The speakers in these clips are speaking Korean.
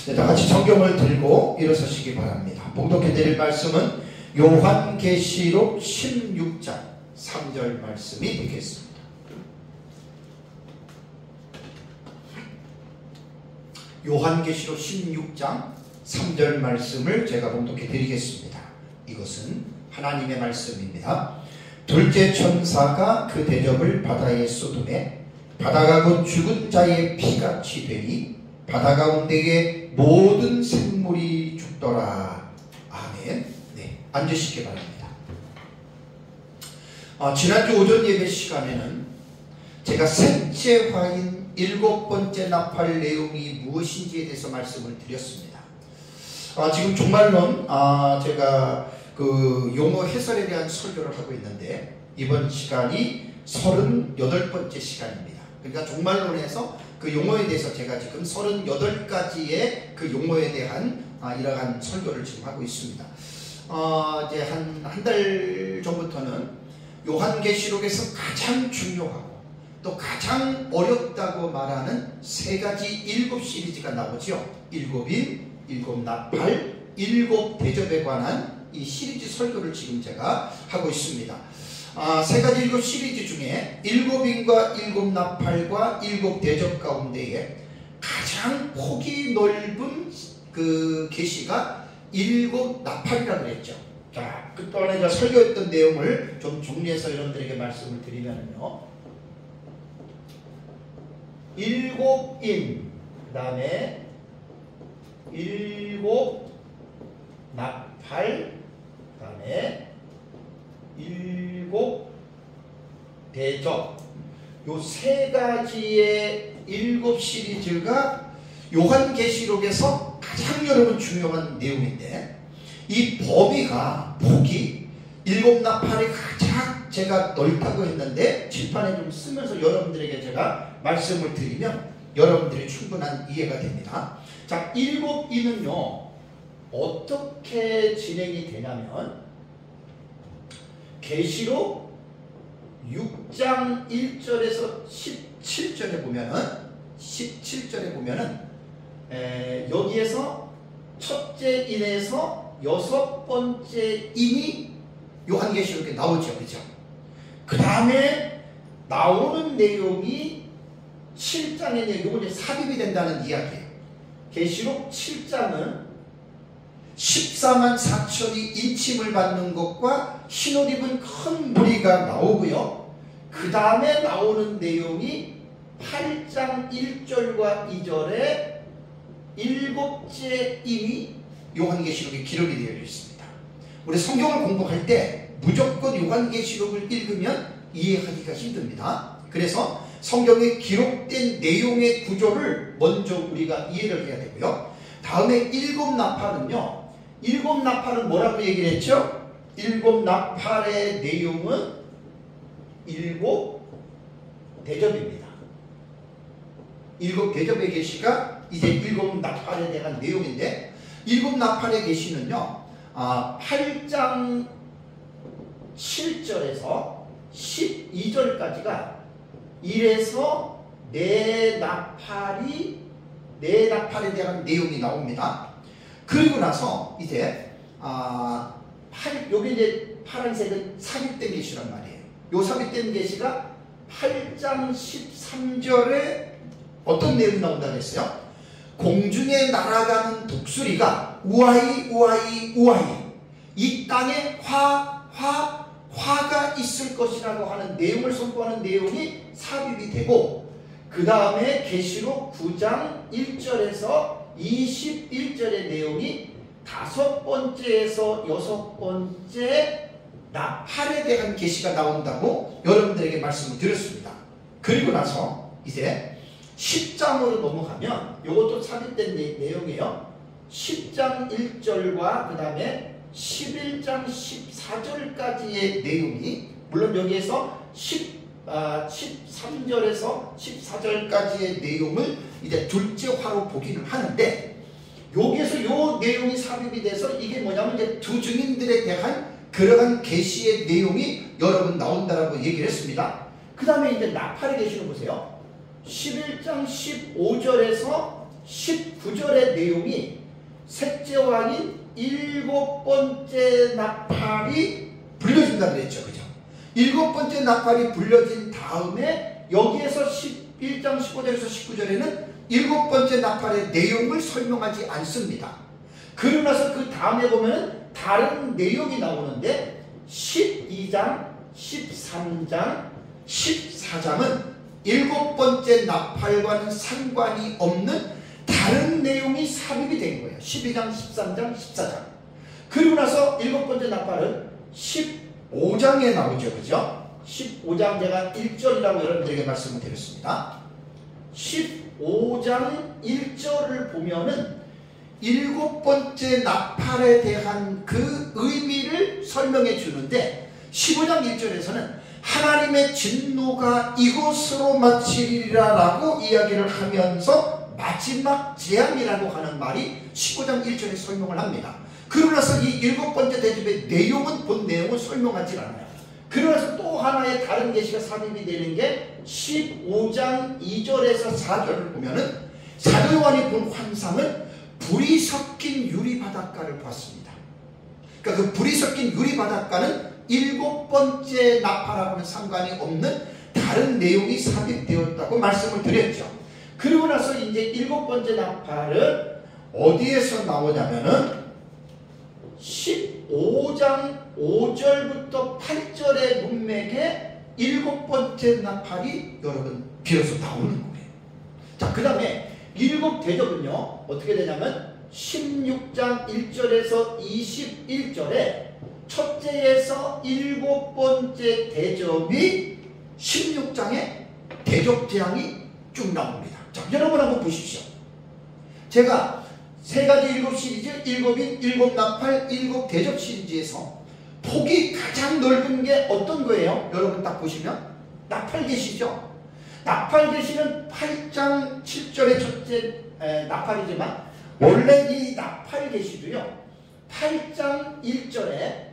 네, 다 같이 성경을 들고 일어서시기 바랍니다. 봉독해 드릴 말씀은 요한계시록 16장 3절 말씀이 되겠습니다. 요한계시록 16장 3절 말씀을 제가 봉독해 드리겠습니다. 이것은 하나님의 말씀입니다. 둘째 천사가 그 대접을 바다에 쏟음에 바다가 곧 죽은 자의 피같이 되니 바다 가운데의 모든 생물이 죽더라. 아멘. 네, 앉으시기 바랍니다. 지난주 오전 예배 시간에는 제가 셋째 화인 7번째 나팔 내용이 무엇인지에 대해서 말씀을 드렸습니다. 지금 종말론 제가 그 용어 해설에 대한 설교를 하고 있는데 이번 시간이 38번째 시간입니다. 그러니까 종말론에서 그 용어에 대해서 제가 지금 38가지의 그 용어에 대한 이러한 설교를 지금 하고 있습니다. 이제 한 달 전부터는 요한계시록에서 가장 중요하고 또 가장 어렵다고 말하는 세 가지 7 시리즈가 나오죠. 7인, 7 나팔, 7 대접에 관한 이 시리즈 설교를 지금 제가 하고 있습니다. 세 가지 7 시리즈 중에 7인과 7 나팔과 7 대접 가운데에 가장 폭이 넓은 그 계시가 7 나팔이라고 그랬죠. 자, 그동안에 제가 설교했던 내용을 좀 정리해서 여러분들에게 말씀을 드리면요. 7인, 그 다음에 7 나팔, 그 다음에 7 대접, 요 세 가지의 7 시리즈가 요한계시록에서 가장 여러분 중요한 내용인데 이 폭이 7 나팔이 가장 제가 넓다고 했는데 칠판에 좀 쓰면서 여러분들에게 제가 말씀을 드리면 여러분들이 충분한 이해가 됩니다. 자, 7인은요 어떻게 진행이 되냐면 계시록 6장 1절에서 17절에 보면은 여기에서 첫째 인에서 6번째 인이 요한계시록에 나오죠. 그죠? 그 다음에 나오는 내용이 7장의 내용이 삽입이 된다는 이야기예요. 계시록 7장은 14만 4천이 인침을 받는 것과 흰옷 입은 큰 무리가 나오고요. 그 다음에 나오는 내용이 8장 1절과 2절에 7째 인이 요한계시록에 기록이 되어 있습니다. 우리 성경을 공부할 때 무조건 요한계시록을 읽으면 이해하기가 힘듭니다. 그래서 성경에 기록된 내용의 구조를 먼저 우리가 이해를 해야 되고요. 다음에 7 나팔은요. 7 나팔은 뭐라고 얘기를 했죠? 7 나팔의 내용은 7 대접입니다. 7 대접의 계시가 이제 7 나팔에 대한 내용인데 7 나팔의 계시는요 8장 7절에서 12절까지가 이래서 네 나팔에 대한 내용이 나옵니다. 그리고 나서 이제 여기 이제 파란색은 삽입된 계시란 말이에요. 요 삽입된 계시가 8장 13절에 어떤 내용이 나온다고 했어요? 공중에 날아가는 독수리가 우아이 우아이 우아이 이 땅에 화가 있을 것이라고 하는 내용을 선포하는 내용이 삽입이 되고 그 다음에 계시록 9장 1절에서 21절의 내용이 5번째에서 6번째 나팔에 대한 계시가 나온다고 여러분들에게 말씀을 드렸습니다. 그리고 나서 이제 10장으로 넘어가면 이것도 삽입된 내용이에요. 10장 1절과 그 다음에 11장 14절까지의 내용이 물론 여기에서 13절에서 14절까지의 내용을 이제 둘째 화로 보기는 하는데 여기에서 요 내용이 삽입이 돼서 이게 뭐냐면 이제 두 증인들에 대한 그러한 계시의 내용이 여러분 나온다라고 얘기를 했습니다. 그 다음에 이제 나팔의 계시를 보세요. 11장 15절에서 19절의 내용이 셋째 왕인 7번째 나팔이 불려진다 그랬죠. 그죠? 7번째 나팔이 불려진 다음에 여기에서 11장 15절에서 19절에는 7번째 나팔의 내용을 설명하지 않습니다. 그러고 나서 그 다음에 보면 다른 내용이 나오는데 12장, 13장, 14장은 7번째 나팔과는 상관이 없는 다른 내용이 삽입이 된 거예요. 12장, 13장, 14장. 그리고 나서 7번째 나팔은 15장에 나오죠. 그죠? 15장 제가 1절이라고 여러분들에게 말씀을 드렸습니다. 15장 1절을 보면은 7번째 나팔에 대한 그 의미를 설명해 주는데 15장 1절에서는 하나님의 진노가 이곳으로 마치리라 라고 이야기를 하면서 마지막 재앙이라고 하는 말이 15장 1절에 설명을 합니다. 그러고 나서 이 7번째 대접의 내용은 본 내용을 설명하지 않아요. 그러고 나서 또 하나의 다른 계시가 삽입이 되는 게 15장 2절에서 4절을 보면은 사도 요한이 본 환상은 불이 섞인 유리바닷가를 보았습니다. 그러니까 그 불이 섞인 유리바닷가는 7번째 나팔하고는 상관이 없는 다른 내용이 삽입되었다고 말씀을 드렸죠. 그리고 나서 이제 7번째 나팔은 어디에서 나오냐면은 15장 5절부터 8절의 문맥에 7번째 나팔이 여러분 비로소 나오는 거예요. 자, 그 다음에 7대접은요 어떻게 되냐면 16장 1절에서 21절에 첫째에서 7번째 대접이 16장에 대접 재앙이 쭉 나옵니다. 자, 여러분 한번 보십시오. 제가 세 가지 7 시리즈, 7인, 7나팔, 7대접 시리즈에서 폭이 가장 넓은 게 어떤 거예요? 여러분 딱 보시면 나팔 계시죠? 나팔 계시는 8장 7절의 첫째 나팔이지만 원래 이 나팔 계시도요 8장 1절에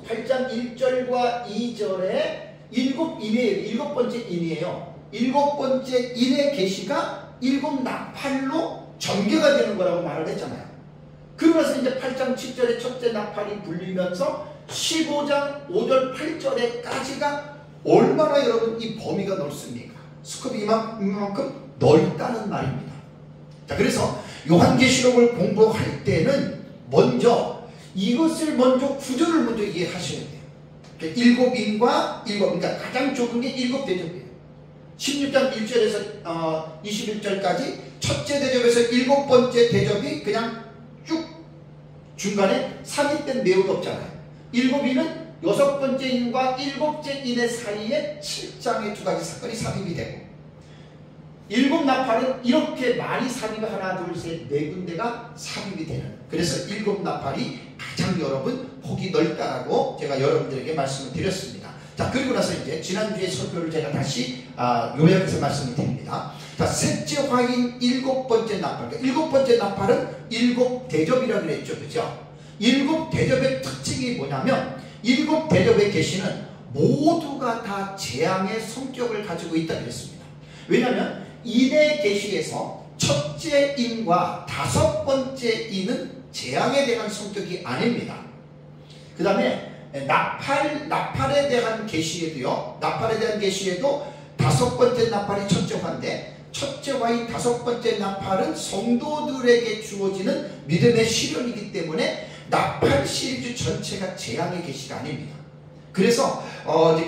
8장 1절과 2절에 7인이에요. 7번째 인이에요. 7번째 인의 계시가 7나팔로 전개가 되는 거라고 말을 했잖아요. 그러면서 이제 8장 7절에 첫째 나팔이 불리면서 15장 5절 8절에까지가 얼마나 여러분 이 범위가 넓습니까? 스컵이 이만큼 넓다는 말입니다. 자, 그래서 요한계시록을 공부할 때는 먼저 이것을 먼저 구조를 먼저 이해하셔야 돼요. 그러니까 7인과 7, 그러니까 가장 좁은 게 7대접이에요. 16장 1절에서 21절까지 첫째 대접에서 7번째 대접이 그냥 쭉 중간에 삽입된 내용이 없잖아요. 7인은 6번째 인과 7째 인의 사이에 7장의 두 가지 사건이 삽입이 되고 7나팔은 이렇게 많이 삽입이 하나 둘 셋 네 군데가 삽입이 되는, 그래서 7나팔이 가장 여러분 폭이 넓다라고 제가 여러분들에게 말씀을 드렸습니다. 자, 그리고 나서 이제 지난주에 설교를 제가 다시 요약해서 말씀을 드립니다. 자, 셋째 화인 7번째 나팔. 그러니까 7번째 나팔은 7대접이라고 그랬죠. 그죠? 7대접의 특징이 뭐냐면 7대접의 계시는 모두가 다 재앙의 성격을 가지고 있다 그랬습니다. 왜냐하면 인의 계시에서 첫째 인과 5번째 인은 재앙에 대한 성격이 아닙니다. 그 다음에 나팔에 대한 계시에도요, 나팔에 대한 계시에도 5번째 나팔이 첫째 화인데 첫째 화인 5번째 나팔은 성도들에게 주어지는 믿음의 시련이기 때문에 나팔 시리즈 전체가 재앙의 계시가 아닙니다. 그래서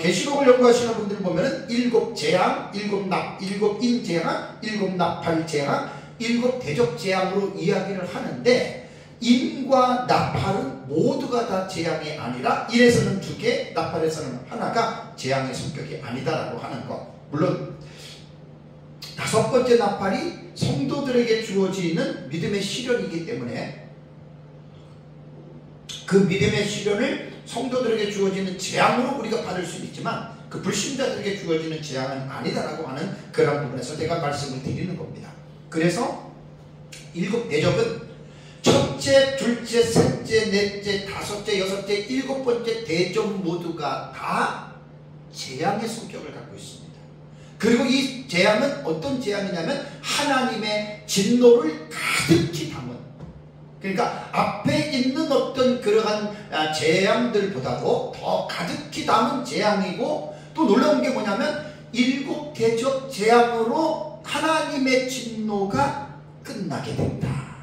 계시록을 연구하시는 분들 보면은 7재앙, 7인재앙, 7나팔재앙, 7대접재앙으로 이야기를 하는데 인과 나팔은 모두가 다 재앙이 아니라 인에서는 2개, 나팔에서는 하나가 재앙의 성격이 아니다라고 하는 것. 물론 5번째 나팔이 성도들에게 주어지는 믿음의 시련이기 때문에 그 믿음의 시련을 성도들에게 주어지는 재앙으로 우리가 받을 수는 있지만 그 불신자들에게 주어지는 재앙은 아니다라고 하는 그런 부분에서 제가 말씀을 드리는 겁니다. 그래서 7대접은 첫째, 둘째, 셋째, 넷째, 다섯째, 여섯째, 7번째 대접 모두가 다 재앙의 성격을 갖고 있습니다. 그리고 이 재앙은 어떤 재앙이냐면 하나님의 진노를 가득히 담은, 그러니까 앞에 있는 어떤 그러한 재앙들보다도 더 가득히 담은 재앙이고, 또 놀라운 게 뭐냐면 7 대접 재앙으로 하나님의 진노가 끝나게 된다.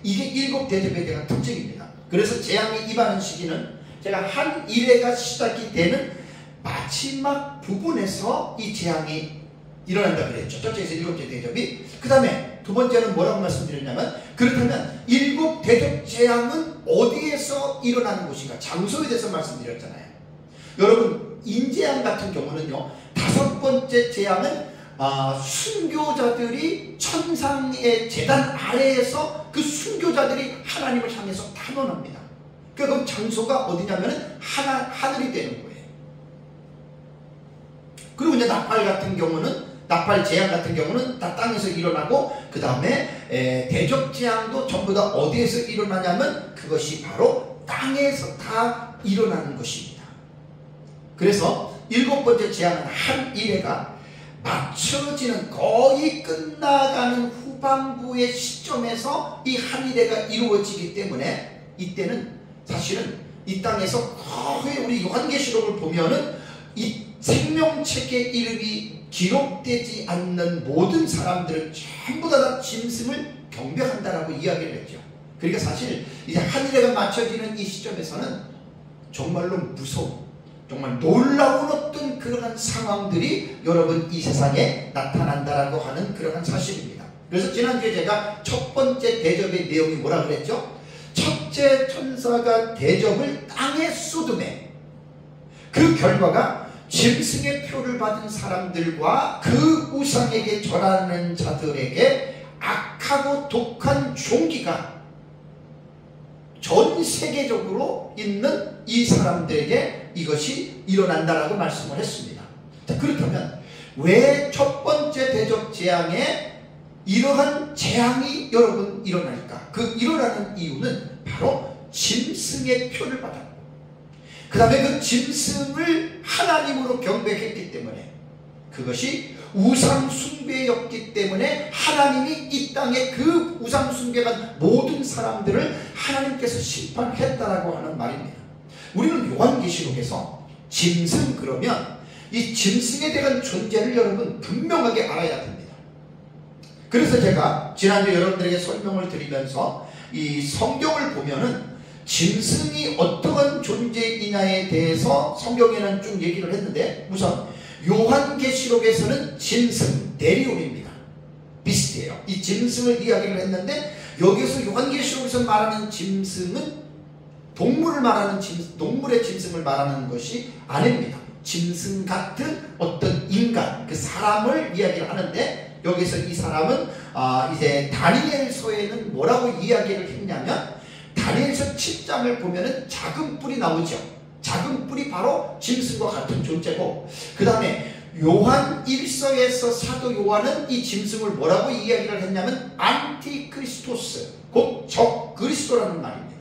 이게 7 대접에 대한 특징입니다. 그래서 재앙이 임하는 시기는 제가 한 일회가 시작이 되는 마지막 부분에서 이 재앙이 일어난다 그랬죠. 첫째에서 7째 대접이. 그 다음에 두 번째는 뭐라고 말씀드렸냐면, 그렇다면 7 대접 재앙은 어디에서 일어나는 곳인가? 장소에 대해서 말씀드렸잖아요. 여러분, 인재앙 같은 경우는요, 5번째 재앙은 순교자들이 천상의 제단 아래에서 그 순교자들이 하나님을 향해서 탄원합니다. 그럼 장소가 어디냐면 하늘이 되는 거예요. 그리고 이제 나팔 같은 경우는, 나팔 재앙 같은 경우는 다 땅에서 일어나고, 그 다음에 대접 재앙도 전부 다 어디에서 일어나냐면 그것이 바로 땅에서 다 일어나는 것입니다. 그래서 7번째 재앙은 한 일회가 맞춰지는, 거의 끝나가는 후반부의 시점에서 이 한 일회가 이루어지기 때문에, 이때는 사실은 이 땅에서 거의 우리 요한계시록을 보면은 이 생명책의 이름이 기록되지 않는 모든 사람들은 전부 다 짐승을 경배한다라고 이야기를 했죠. 그러니까 사실 이제 한 일회가 맞춰지는 이 시점에서는 정말로 무서운, 정말 놀라운 어떤 그러한 상황들이 여러분 이 세상에 나타난다라고 하는 그러한 사실입니다. 그래서 지난주에 제가 첫 번째 대접의 내용이 뭐라 그랬죠? 첫째 천사가 대접을 땅에 쏟음에, 그 결과가 짐승의 표를 받은 사람들과 그 우상에게 절하는 자들에게 악하고 독한 종기가 전 세계적으로 있는 이 사람들에게 이것이 일어난다라고 말씀을 했습니다. 자, 그렇다면 왜 첫 번째 대접 재앙에 이러한 재앙이 여러분 일어날까? 그 일어나는 이유는 바로 짐승의 표를 받았고, 그 다음에 그 짐승을 하나님으로 경배했기 때문에, 그것이 우상 숭배였기 때문에 하나님이 이 땅에 그 우상 숭배한 모든 사람들을 하나님께서 심판했다라고 하는 말입니다. 우리는 요한계시록에서 짐승, 그러면 이 짐승에 대한 존재를 여러분 분명하게 알아야 됩니다. 그래서 제가 지난주 여러분들에게 설명을 드리면서 이 성경을 보면은 짐승이 어떠한 존재이냐에 대해서 성경에는 쭉 얘기를 했는데, 우선 요한계시록에서는 짐승, 데리온입니다. 비슷해요. 이 짐승을 이야기를 했는데, 여기서 요한계시록에서 말하는 짐승은 동물을 말하는 동물의 짐승을 말하는 것이 아닙니다. 짐승 같은 어떤 인간, 그 사람을 이야기를 하는데, 여기서 이 사람은 이제 다니엘서에는 뭐라고 이야기를 했냐면, 다니엘서 7장을 보면은 작은 뿔이 나오죠. 작은 뿔이 바로 짐승과 같은 존재고, 그 다음에 요한 1서에서 사도 요한은 이 짐승을 뭐라고 이야기를 했냐면 안티크리스토스, 곧 적그리스도라는 말입니다.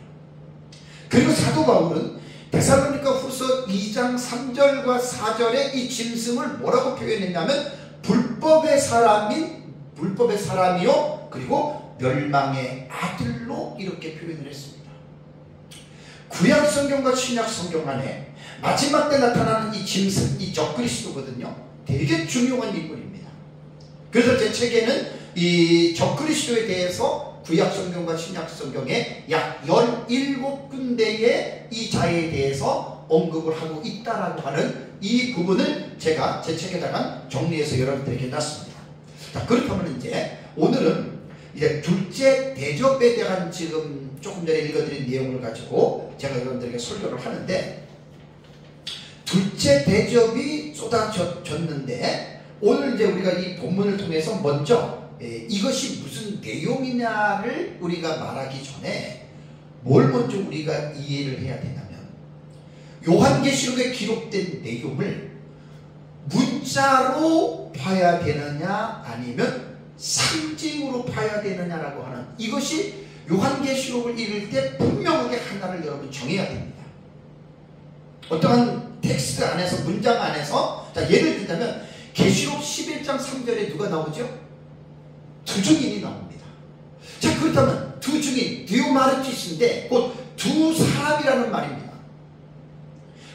그리고 사도 바울은 데살로니가 후서 2장 3절과 4절에 이 짐승을 뭐라고 표현했냐면 불법의 사람이요 그리고 멸망의 아들로 이렇게 표현을 했습니다. 구약 성경과 신약 성경 안에 마지막 때 나타나는 이 짐승, 이 적그리스도거든요. 되게 중요한 인물입니다. 그래서 제 책에는 이 적그리스도에 대해서 구약 성경과 신약 성경에 약 17군데의 이 자에 대해서 언급을 하고 있다라고 하는 이 부분을 제가 제 책에다가 정리해서 여러분들에게 놨습니다. 자, 그렇다면 이제 오늘은 이제 둘째 대접에 대한 지금 조금 전에 읽어드린 내용을 가지고 제가 여러분들에게 설교를 하는데, 둘째 대접이 쏟아졌는데, 오늘 이제 우리가 이 본문을 통해서 먼저 이것이 무슨 내용이냐를 우리가 말하기 전에 뭘 먼저 우리가 이해를 해야 되냐면, 요한계시록에 기록된 내용을 문자로 봐야 되느냐 아니면 상징으로 봐야 되느냐라고 하는, 이것이 요한계시록을 읽을 때 분명하게 하나를 여러분 정해야 됩니다. 어떠한 텍스트 안에서, 문장 안에서, 자, 예를 들자면 계시록 11장 3절에 누가 나오죠? 두 증인이 나옵니다. 자, 그렇다면 두 증인, 디오마르티스인데 곧 두 사람이라는 말입니다.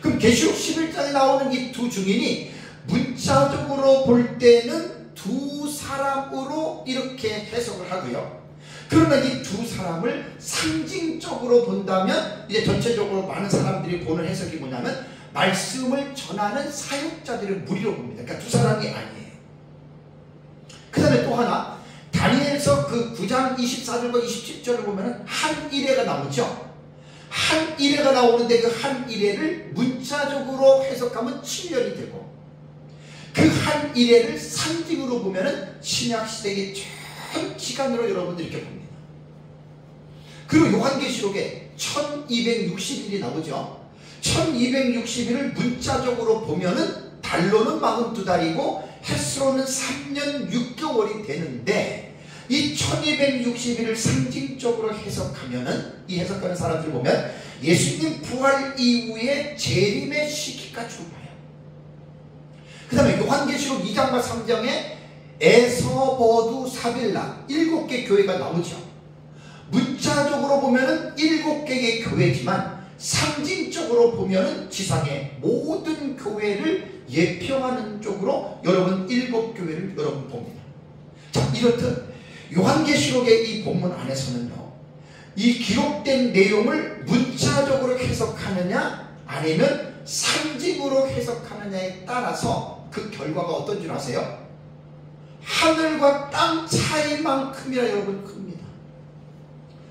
그럼 계시록 11장에 나오는 이 두 증인이 문자적으로 볼 때는 두 사람으로 이렇게 해석을 하고요. 그러나 이 두 사람을 상징적으로 본다면 이제 전체적으로 많은 사람들이 보는 해석이 뭐냐면 말씀을 전하는 사역자들의 무리로 봅니다. 그러니까 두 사람이 아니에요. 그 다음에 또 하나, 다니엘서 그 9장 24절과 27절을 보면 한 이레가 나오죠. 한 이레가 나오는데 그 한 이레를 문자적으로 해석하면 7년이 되고, 그 한 이레를 상징으로 보면 신약시대의 전 기간으로 여러분들이 이렇게 봅니다. 그리고 요한계시록에 1260일이 나오죠. 1260일을 문자적으로 보면은 달로는 42달이고 햇수로는 3년 6개월이 되는데, 이 1260일을 상징적으로 해석하면은, 이 해석하는 사람들 보면 예수님 부활 이후에 재림의 시기까지로 봐요. 그 다음에 요한계시록 2장과 3장에 에서버두 사빌라 7개 교회가 나오죠. 문자적으로 보면은 7개의 교회지만 상징적으로 보면은 지상의 모든 교회를 예표하는 쪽으로 여러분 7교회를 여러분 봅니다. 자, 이렇듯 요한계시록의 이 본문 안에서는요, 이 기록된 내용을 문자적으로 해석하느냐 아니면 상징으로 해석하느냐에 따라서 그 결과가 어떤 줄 아세요? 하늘과 땅 차이만큼이나 여러분 큽니다.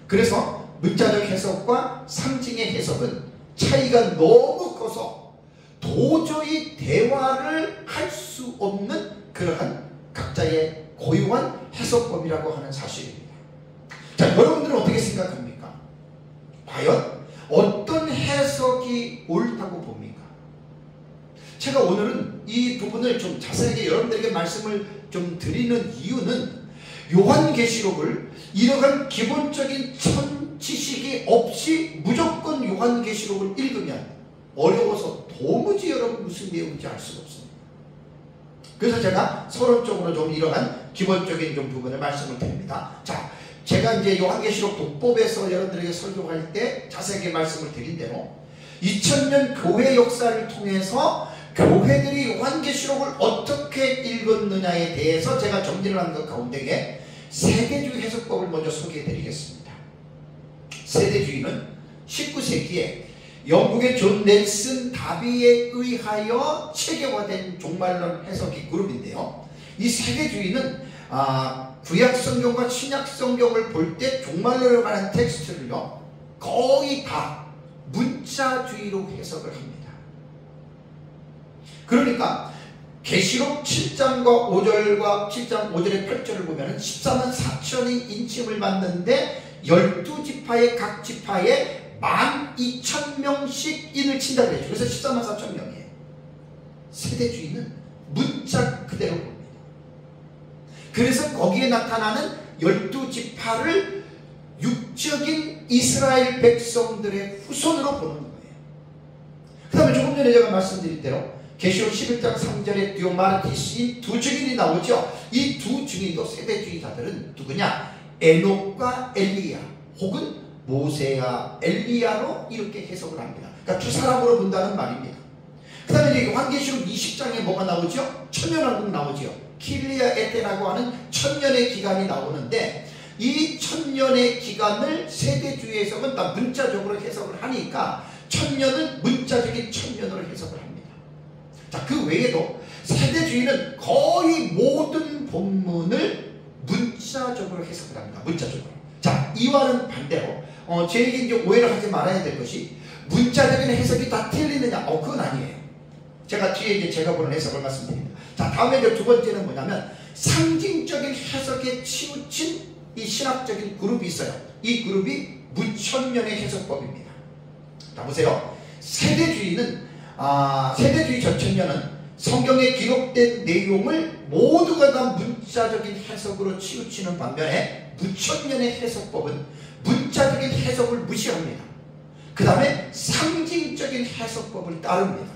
그래서 문자적 해석과 상징의 해석은 차이가 너무 커서 도저히 대화를 할 수 없는 그러한 각자의 고유한 해석법이라고 하는 사실입니다. 자, 여러분들은 어떻게 생각합니까? 과연 어떤 해석이 옳다고 봅니까? 제가 오늘은 이 부분을 좀 자세하게 여러분들에게 말씀을 좀 드리는 이유는, 요한계시록을 이러한 기본적인 지식이 없이 무조건 요한계시록을 읽으면 어려워서 도무지 여러분 무슨 내용인지 알 수가 없습니다. 그래서 제가 서론적으로 좀 이러한 기본적인 좀 부분을 말씀을 드립니다. 자, 제가 이제 요한계시록 독법에서 여러분들에게 설교할 때 자세하게 말씀을 드린 대로 2000년 교회 역사를 통해서 교회들이 요한계시록을 어떻게 읽었느냐에 대해서 제가 정리를 한 것 가운데에 세대주의 해석법을 먼저 소개해 드리겠습니다. 세대주의는 19세기에 영국의 존 넬슨 다비에 의하여 체계화된 종말론 해석의 그룹인데요. 이 세대주의는 구약 성경과 신약 성경을 볼 때 종말론에 관한 텍스트를요 거의 다 문자주의로 해석을 합니다. 그러니까 계시록 7장과 5절과 7장 5절의 8절을 보면 14만 4천이 인침을 받는데 12지파의 각 지파에 12,000명씩 인을 친다고 했죠. 그래서 14만 4천 명이에요. 세대주의는 문자 그대로 봅니다. 그래서 거기에 나타나는 12지파를 육적인 이스라엘 백성들의 후손으로 보는 거예요. 그 다음에 조금 전에 제가 말씀드린 대로 계시록 11장 3절에 디오마르티스 두 증인이 나오죠. 이 두 증인도 세대주의자들은 누구냐? 에녹과 엘리야 혹은 모세와 엘리야로 이렇게 해석을 합니다. 그러니까 두 사람으로 본다는 말입니다. 그 다음에 이제 요한계시록 20장에 뭐가 나오죠? 천년왕국 나오죠. 킬리아 에테라고 하는 천년의 기간이 나오는데, 이 천년의 기간을 세대주의 해석은 다 문자적으로 해석을 하니까 천년은 문자적인 천년으로 해석을 합니다. 자, 그 외에도 세대주의는 거의 모든 본문을 문자적으로 해석을 합니다. 문자적으로. 자, 이와는 반대로 제에게 이제 오해를 하지 말아야 될 것이, 문자적인 해석이 다 틀리느냐? 그건 아니에요. 제가 뒤에 이제 제가 보는 해석을 말씀드립니다. 자, 다음에 이제 두 번째는 뭐냐면 상징적인 해석에 치우친 이 신학적인 그룹이 있어요. 이 그룹이 무천년의 해석법입니다. 자, 보세요. 세대주의는 세대주의 전천년은 성경에 기록된 내용을 모두가 다 문자적인 해석으로 치우치는 반면에 무천년의 해석법은 문자적인 해석을 무시합니다. 그 다음에 상징적인 해석법을 따릅니다.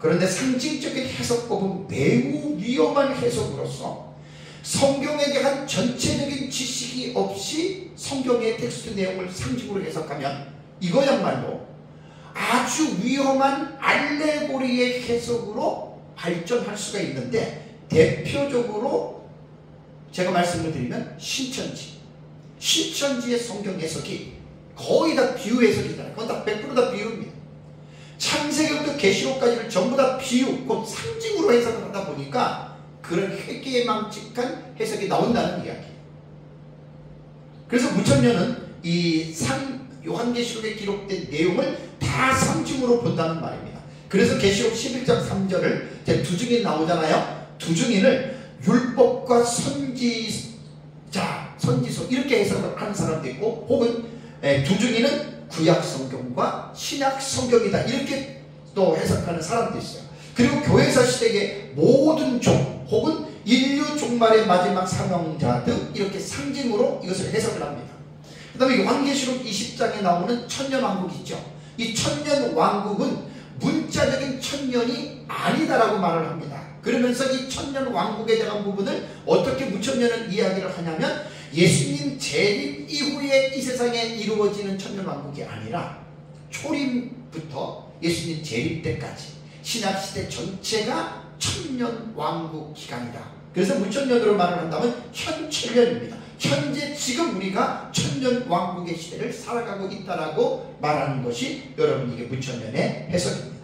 그런데 상징적인 해석법은 매우 위험한 해석으로서 성경에 대한 전체적인 지식이 없이 성경의 텍스트 내용을 상징으로 해석하면 이거야말로 아주 위험한 알레고리의 해석으로 발전할 수가 있는데, 대표적으로 제가 말씀을 드리면 신천지의 성경 해석이 거의 다 비유 해석이잖아요. 그건 다 100% 다 비유입니다. 창세기부터 계시록까지를 전부 다 비유, 곧 상징으로 해석을 하다 보니까 그런 회개망측한 해석이 나온다는 이야기예요. 그래서 무천년은 이 요한계시록에 기록된 내용을 다 상징으로 본다는 말입니다. 그래서 계시록 11장 3절을 제 두 증인 나오잖아요. 두 증인을 율법과 선지서 이렇게 해석을 하는 사람도 있고, 혹은 두 증인은 구약 성경과 신약 성경이다 이렇게 또 해석하는 사람도 있어요. 그리고 교회사 시대의 모든 종 혹은 인류 종말의 마지막 사명자 등 이렇게 상징으로 이것을 해석을 합니다. 그 다음에 요한계시록 20장에 나오는 천년왕국이 있죠. 이 천년왕국은 문자적인 천년이 아니다라고 말을 합니다. 그러면서 이 천년왕국에 대한 부분을 어떻게 무천년은 이야기를 하냐면, 예수님 재림 이후에 이 세상에 이루어지는 천년왕국이 아니라 초림부터 예수님 재림 때까지 신약시대 전체가 천년왕국 기간이다. 그래서 무천년으로 말을 한다면 현천년입니다. 현재 지금 우리가 천년왕국의 시대를 살아가고 있다라고 말하는 것이 여러분 이게 무천년의 해석입니다.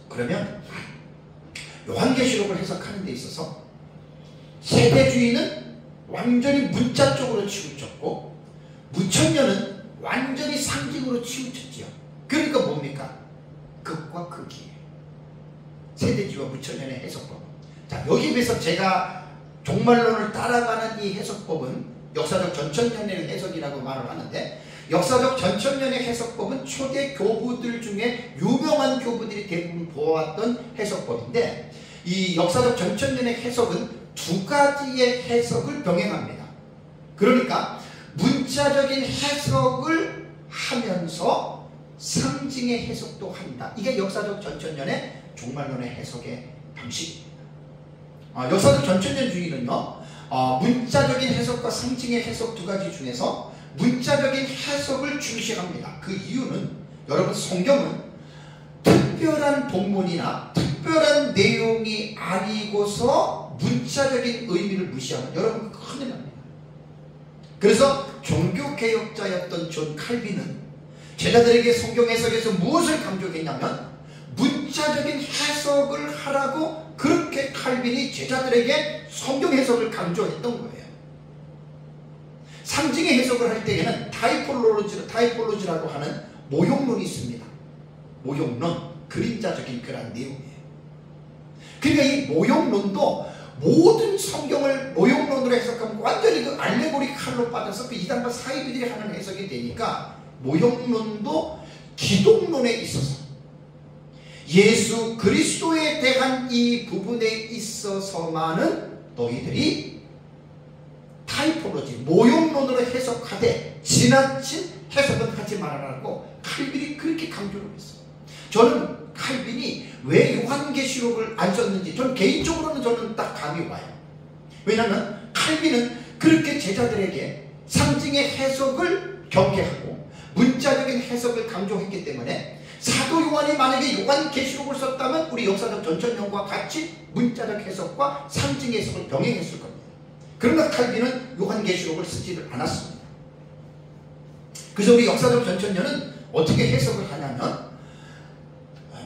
그러면 요한계시록을 해석하는 데 있어서 세대주의는 완전히 문자 쪽으로 치우쳤고, 무천년은 완전히 상징으로 치우쳤지요. 그러니까 뭡니까? 극과 극이에요. 세대주의와 무천년의 해석법. 자, 여기 비해서 제가 종말론을 따라가는 이 해석법은 역사적 전천년의 해석이라고 말을 하는데, 역사적 전천년의 해석법은 초대 교부들 중에 유명한 교부들이 대부분 보았던 해석법인데, 이 역사적 전천년의 해석은 두 가지의 해석을 병행합니다. 그러니까 문자적인 해석을 하면서 상징의 해석도 한다. 이게 역사적 전천년의 종말론의 해석의 방식입니다. 역사적 전천년주의는요, 문자적인 해석과 상징의 해석 두 가지 중에서 문자적인 해석을 중시합니다. 그 이유는 여러분, 성경은 특별한 본문이나 특별한 내용이 아니고서 문자적인 의미를 무시하면 여러분 큰일 납니다. 그래서 종교개혁자였던 존 칼빈은 제자들에게 성경 해석에서 무엇을 강조했냐면, 문자적인 해석을 하라고 그렇게 칼빈이 제자들에게 성경 해석을 강조했던 거예요. 상징의 해석을 할 때에는 타이폴로지라고 하는 모형론이 있습니다. 모형론, 그림자적인 그런 내용이에요. 그러니까 이 모형론도 모든 성경을 모형론으로 해석하면 완전히 그 알레고리 칼로 빠져서 그 이단과 사이비들이 하는 해석이 되니까, 모형론도 기독론에 있어서 예수 그리스도에 대한 이 부분에 있어서만은 너희들이 타이폴로지, 모형론으로 해석하되 지나친 해석은 하지 말아라고 칼빈이 그렇게 강조를 했어요. 저는 칼빈이 왜 요한계시록을 안 썼는지 저는 개인적으로는 저는 딱 감이 와요. 왜냐하면 칼빈은 그렇게 제자들에게 상징의 해석을 경계하고 문자적인 해석을 강조했기 때문에, 사도 요한이 만약에 요한계시록을 썼다면 우리 역사적 전천년과 같이 문자적 해석과 상징의 해석을 병행했을 겁니다. 그러나 칼빈은 요한계시록을 쓰지를 않았습니다. 그래서 우리 역사적 전천년은 어떻게 해석을 하냐면,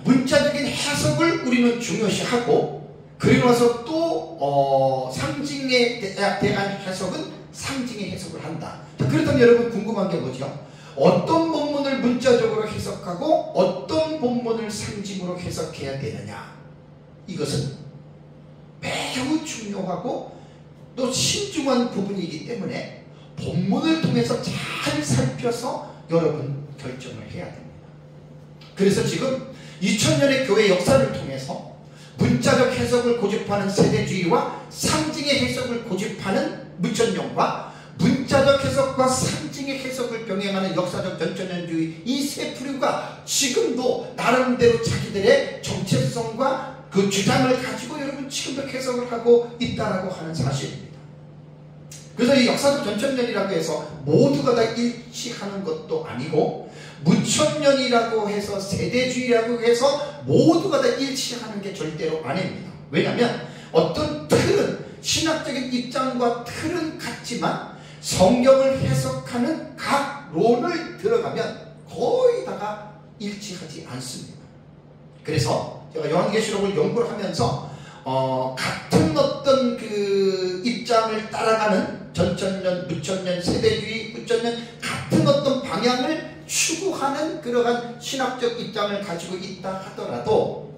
문자적인 해석을 우리는 중요시하고, 그리고 나서 또 상징에 대한 해석은 상징의 해석을 한다. 자, 그렇다면 여러분 궁금한 게 뭐죠? 어떤 본문을 문자적으로 해석하고 어떤 본문을 상징으로 해석해야 되느냐? 이것은 매우 중요하고 또 신중한 부분이기 때문에 본문을 통해서 잘 살펴서 여러분 결정을 해야 됩니다. 그래서 지금 2000년의 교회 역사를 통해서 문자적 해석을 고집하는 세대주의와 상징의 해석을 고집하는 무천년과 문자적 해석과 상징의 나중에 해석을 병행하는 역사적 전천년주의 이 세 부류가 지금도 나름대로 자기들의 정체성과 그 주장을 가지고 여러분 지금도 해석을 하고 있다라고 하는 사실입니다. 그래서 이 역사적 전천년이라고 해서 모두가 다 일치하는 것도 아니고, 무천년이라고 해서 세대주의라고 해서 모두가 다 일치하는 게 절대로 아닙니다. 왜냐하면 어떤 틀은, 신학적인 입장과 틀은 같지만 성경을 해석하는 각 론을 들어가면 거의 다가 일치하지 않습니다. 그래서 제가 요한계시록을 연구를 하면서 같은 어떤 그 입장을 따라가는 전천년, 무천년, 세대주의, 무천년 같은 어떤 방향을 추구하는 그러한 신학적 입장을 가지고 있다 하더라도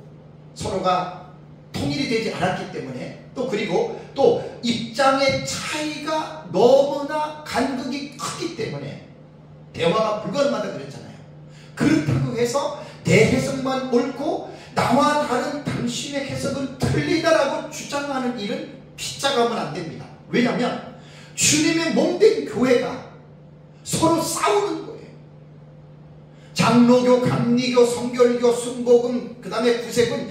서로가 통일이 되지 않았기 때문에, 또 그리고 또 입장의 차이가 너무나 간극이 크기 때문에 대화가 불가능하다 그랬잖아요. 그렇다고 해서 내 해석만 옳고 나와 다른 당신의 해석은 틀리다라고 주장하는 일은 빗자가면 안 됩니다. 왜냐하면 주님의 몸된 교회가 서로 싸우는 거예요. 장로교, 감리교, 성결교, 순복음, 그 다음에 구세군,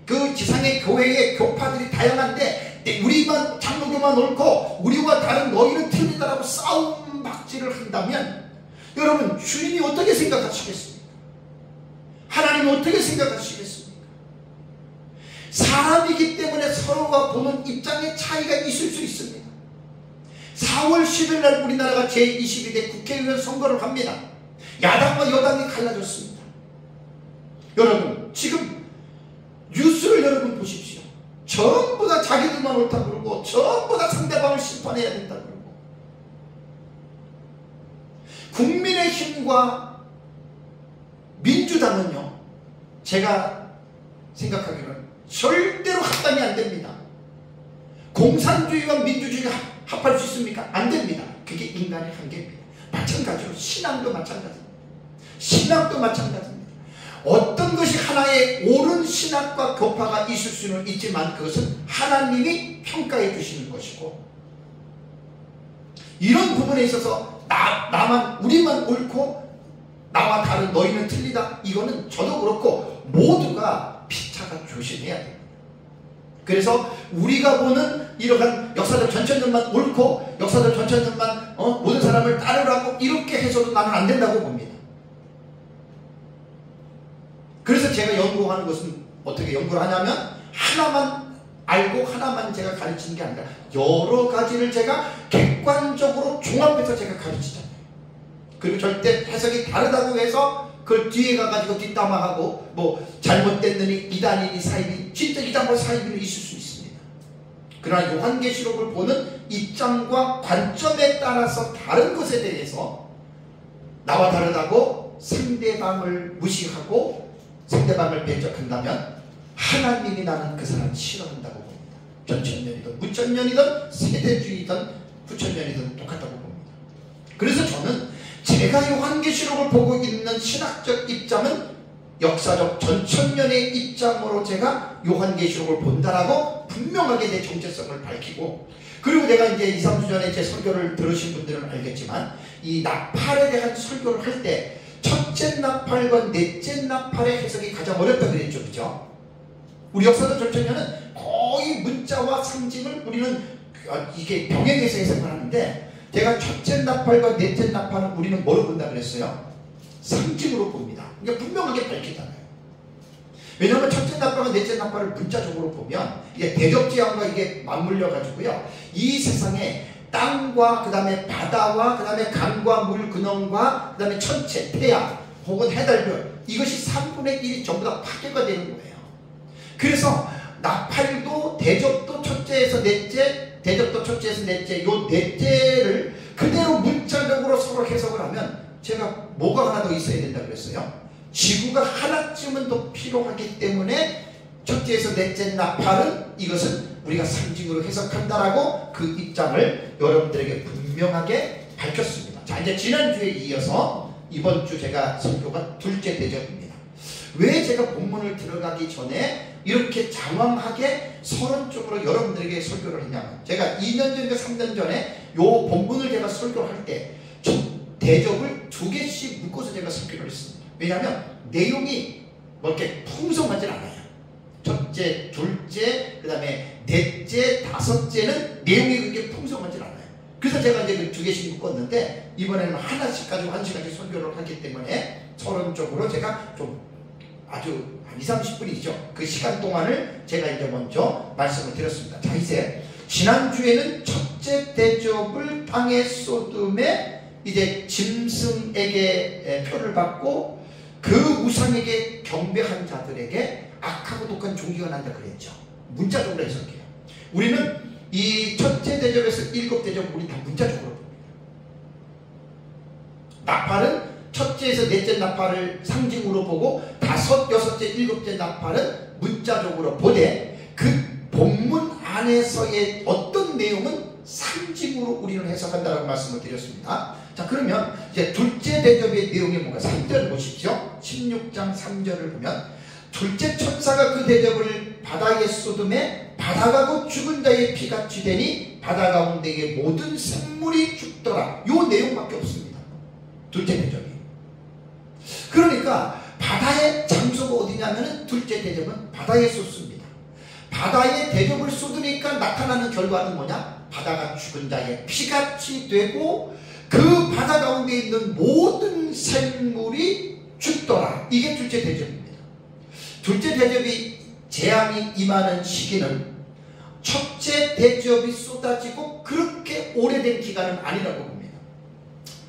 그 지상의 교회의 교파들이 다양한데 우리만 장로교만 옳고 우리와 다른 너희는 틀리다라고 싸움박질을 한다면 여러분 주님이 어떻게 생각하시겠습니까? 하나님은 어떻게 생각하시겠습니까? 사람이기 때문에 서로가 보는 입장의 차이가 있을 수 있습니다. 4월 10일 날 우리나라가 제22대 국회의원 선거를 합니다. 야당과 여당이 갈라졌습니다. 여러분 지금 뉴스를 여러분 보십시오. 전부 다 자기들만 옳다고 그러고 전부 다 상대방을 심판해야 된다고 그러고, 국민의힘과 민주당은요 제가 생각하기로는 절대로 합당이 안 됩니다. 공산주의와 민주주의가 합할 수 있습니까? 안 됩니다. 그게 인간의 한계입니다. 마찬가지로 신앙도 마찬가지입니다. 신학도 마찬가지입니다. 어떤 것이 하나의 옳은 신학과 교파가 있을 수는 있지만 그것은 하나님이 평가해 주시는 것이고, 이런 부분에 있어서 나만 우리만 옳고 나와 다른 너희는 틀리다, 이거는 저도 그렇고 모두가 피차가 조심해야 됩니다. 그래서 우리가 보는 이러한 역사적 전천년만 옳고 역사적 전천년만 모든 사람을 따르라고 이렇게 해서도 나는 안 된다고 봅니다. 그래서 제가 연구하는 것은 어떻게 연구를 하냐면 하나만 알고 하나만 제가 가르치는 게 아니라 여러 가지를 제가 객관적으로 종합해서 제가 가르치잖아요. 그리고 절대 해석이 다르다고 해서 그걸 뒤에 가가지고 뒷담화하고 뭐 잘못됐느니 이단이니 사입이, 진짜 이단과 사입이 있을 수 있습니다. 그러나 요한계시록을 보는 입장과 관점에 따라서 다른 것에 대해서 나와 다르다고 상대방을 무시하고 상대방을 배척한다면 하나님이 나는 그 사람 싫어한다고 봅니다. 전천년이든 무천년이든 세대주의든 부천년이든 똑같다고 봅니다. 그래서 저는 제가 요한계시록을 보고 있는 신학적 입장은 역사적 전천년의 입장으로 제가 요한계시록을 본다라고 분명하게 내 정체성을 밝히고, 그리고 내가 이제 2, 3주 전에 제 설교를 들으신 분들은 알겠지만 이 나팔에 대한 설교를 할 때 첫째 나팔과 넷째 나팔의 해석이 가장 어렵다 그랬죠. 그죠? 우리 역사적 전천년은 거의 문자와 상징을 우리는 이게 병행해서 해석을 하는데, 제가 첫째 나팔과 넷째 나팔은 우리는 뭐로 본다 그랬어요? 상징으로 봅니다. 그러니까 분명하게 밝히잖아요. 왜냐하면 첫째 나팔과 넷째 나팔을 문자적으로 보면 이게 대적지향과 이게 맞물려 가지고요, 이 세상에 땅과 그 다음에 바다와 그 다음에 강과 물 근원과 그 다음에 천체, 태양 혹은 해달별, 이것이 3분의 1이 전부 다 파괴가 되는 거예요. 그래서 나팔도 대적도 첫째에서 넷째, 대적도 첫째에서 넷째, 요 넷째를 그대로 문자적으로 서로 해석을 하면 제가 뭐가 하나 더 있어야 된다 그랬어요? 지구가 하나쯤은 더 필요하기 때문에 첫째에서 넷째 나팔은 이것은 우리가 상징으로 해석한다라고 그 입장을 여러분들에게 분명하게 밝혔습니다. 자, 이제 지난주에 이어서 이번 주 제가 설교가 둘째 대접입니다. 왜 제가 본문을 들어가기 전에 이렇게 장황하게 서론적으로 여러분들에게 설교를 했냐면, 제가 2년 전인가 3년 전에 요 본문을 제가 설교를 할 때 대접을 2개씩 묶어서 제가 설교를 했습니다. 왜냐하면 내용이 뭐 이렇게 풍성하진 않아요. 첫째, 둘째, 그 다음에 넷째, 다섯째는 내용이 그렇게 풍성하진 않아요. 그래서 제가 이제 2개씩 묶었는데 이번에는 하나씩 가지고 1시간씩 설교를 하기 때문에 서론적으로 제가 좀 아주 한 20-30분이죠. 그 시간 동안을 제가 이제 먼저 말씀을 드렸습니다. 자, 이제 지난주에는 첫째 대접을 땅에 쏟음에 이제 짐승에게 표를 받고 그 우상에게 경배한 자들에게 악하고 독한 종기가 난다 그랬죠. 문자적으로 해석해요. 우리는 이 첫째 대접에서 7 대접 우리 다 문자적으로 봅니다. 나팔은 첫째에서 넷째 나팔을 상징으로 보고 5, 6째, 7째 나팔은 문자적으로 보되 그 본문 안에서의 어떤 내용은 상징으로 우리는 해석한다라고 말씀을 드렸습니다. 자, 그러면 이제 둘째 대접의 내용이 뭔가 3절을 보십시오. 16장 3절을 보면 둘째 천사가 그 대접을 바다에 쏟음에 바다가 곧 죽은 자의 피같이 되니 바다 가운데의 모든 생물이 죽더라. 요 내용밖에 없습니다. 둘째 대접이. 그러니까 바다의 장소가 어디냐면은 둘째 대접은 바다에 쏟습니다. 바다에 대접을 쏟으니까 나타나는 결과는 뭐냐? 바다가 죽은 자의 피같이 되고 그 바다 가운데 있는 모든 생물이 죽더라. 이게 둘째 대접입니다. 둘째 대접이 재앙이 임하는 시기는 첫째 대접이 쏟아지고 그렇게 오래된 기간은 아니라고 봅니다.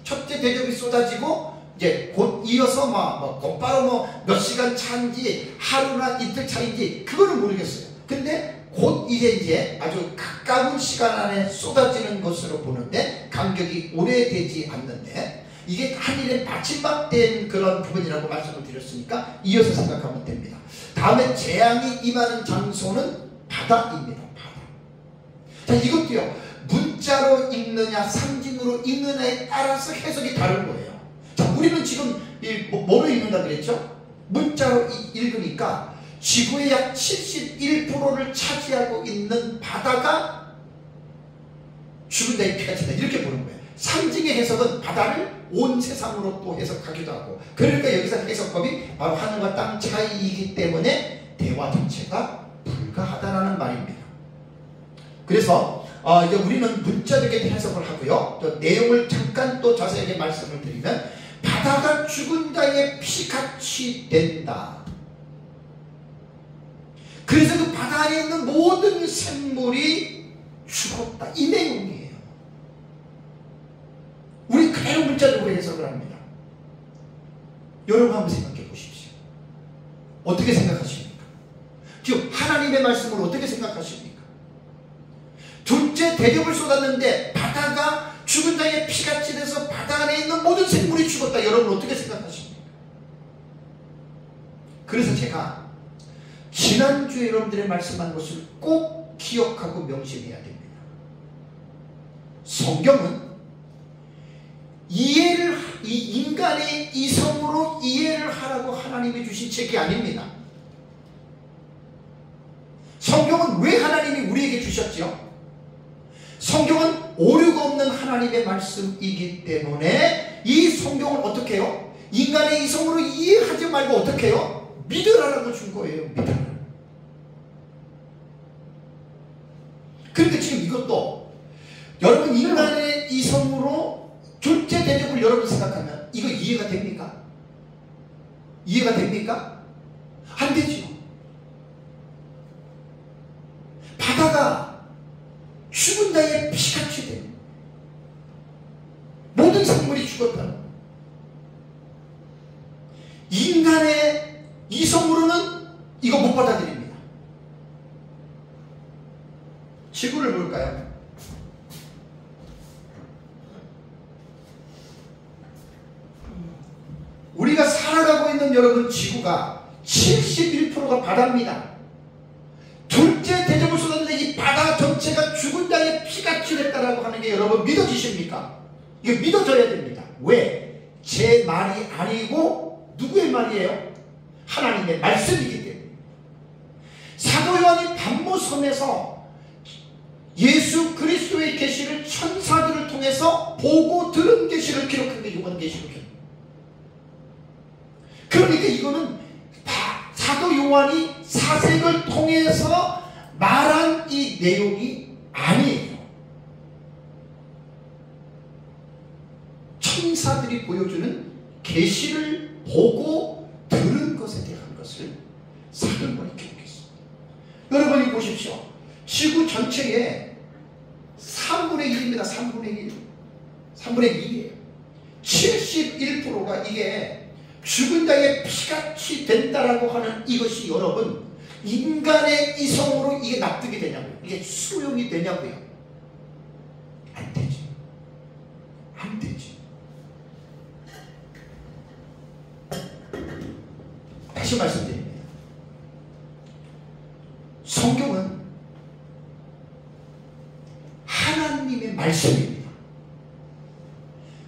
첫째 대접이 쏟아지고 이제 곧 이어서 곧바로 몇 시간 차인지 하루나 이틀 차인지 그거는 모르겠어요. 근데 곧 이제 아주 가까운 시간 안에 쏟아지는 것으로 보는데 간격이 오래되지 않는데 이게 한일의 마지막 된 그런 부분이라고 말씀을 드렸으니까 이어서 생각하면 됩니다. 다음에 재앙이 임하는 장소는 바다입니다. 바다. 자, 이것도요. 문자로 읽느냐 상징으로 읽느냐에 따라서 해석이 다른 거예요. 자, 우리는 지금 뭐로 읽는다 그랬죠? 문자로 읽으니까 지구의 약 71%를 차지하고 있는 바다가 죽은 자의 피같이 된다 이렇게 보는 거예요. 상징의 해석은 바다를 온 세상으로 또 해석하기도 하고 그러니까 여기서 해석법이 바로 하늘과 땅 차이이기 때문에 대화 자체가 불가하다라는 말입니다. 그래서 이제 우리는 문자적인 해석을 하고요. 또 내용을 잠깐 또 자세하게 말씀을 드리면 바다가 죽은 자의 피같이 된다. 그래서 그 바다 안에 있는 모든 생물이 죽었다. 이 내용이에요. 우리 그대로 문자적으로 해석을 합니다. 여러분 한번 생각해 보십시오. 어떻게 생각하십니까? 지금 하나님의 말씀을 어떻게 생각하십니까? 둘째 대접을 쏟았는데 바다가 죽은 자의 피같이 돼서 바다 안에 있는 모든 생물이 죽었다. 여러분 어떻게 생각하십니까? 그래서 제가 지난주에 여러분들의 말씀한 것을 꼭 기억하고 명심해야 됩니다. 성경은 이 인간의 이성으로 이해를 하라고 하나님이 주신 책이 아닙니다. 성경은 왜 하나님이 우리에게 주셨죠? 성경은 오류가 없는 하나님의 말씀이기 때문에 이 성경을 어떻게 해요? 인간의 이성으로 이해하지 말고 어떻게 해요? 믿으라고 준 거예요. 믿으라. 그런데 지금 이것도 여러분 인간의 이성으로 둘째 대접을 여러분 생각하면 이거 이해가 됩니까? 이해가 됩니까? 안 되죠. 바다가 죽은 자의 피같이 돼. 모든 생물이 죽었다는 거예요. 인간의 이성으로는 이거 못 받아들입니다. 지구를 볼까요? 우리가 살아가고 있는 여러분 지구가 71%가 바다입니다. 둘째 대접을 쏟았는데 이 바다 전체가 죽은 자의 피같이 됐다라고 하는 게 여러분 믿어지십니까? 이거 믿어져야 됩니다. 왜? 제 말이 아니고 누구의 말이에요? 하나님의 말씀이기 때문에. 사도 요한이 patmos섬에서 예수 그리스도의 계시를 천사들을 통해서 보고 들은 계시를 기록한 게 요한이에요. 요한 계시록에. 그러니까 이거는 사도 요한이 사색을 통해서 말한 이 내용이 아니에요. 천사들이 보여주는 계시를 보고 들은 것에 대한 것을 사도요한이 기록했습니다. 여러분이 보십시오. 지구 전체의 3분의 1입니다. 3분의 1. 3분의 2예요. 71%가 이게 죽은 자의 피같이 된다라고 하는 이것이 여러분 인간의 이성으로 이게 납득이 되냐고요. 이게 수용이 되냐고요. 안 되지. 안 되지. 다시 말씀드립니다. 성경은 하나님의 말씀입니다.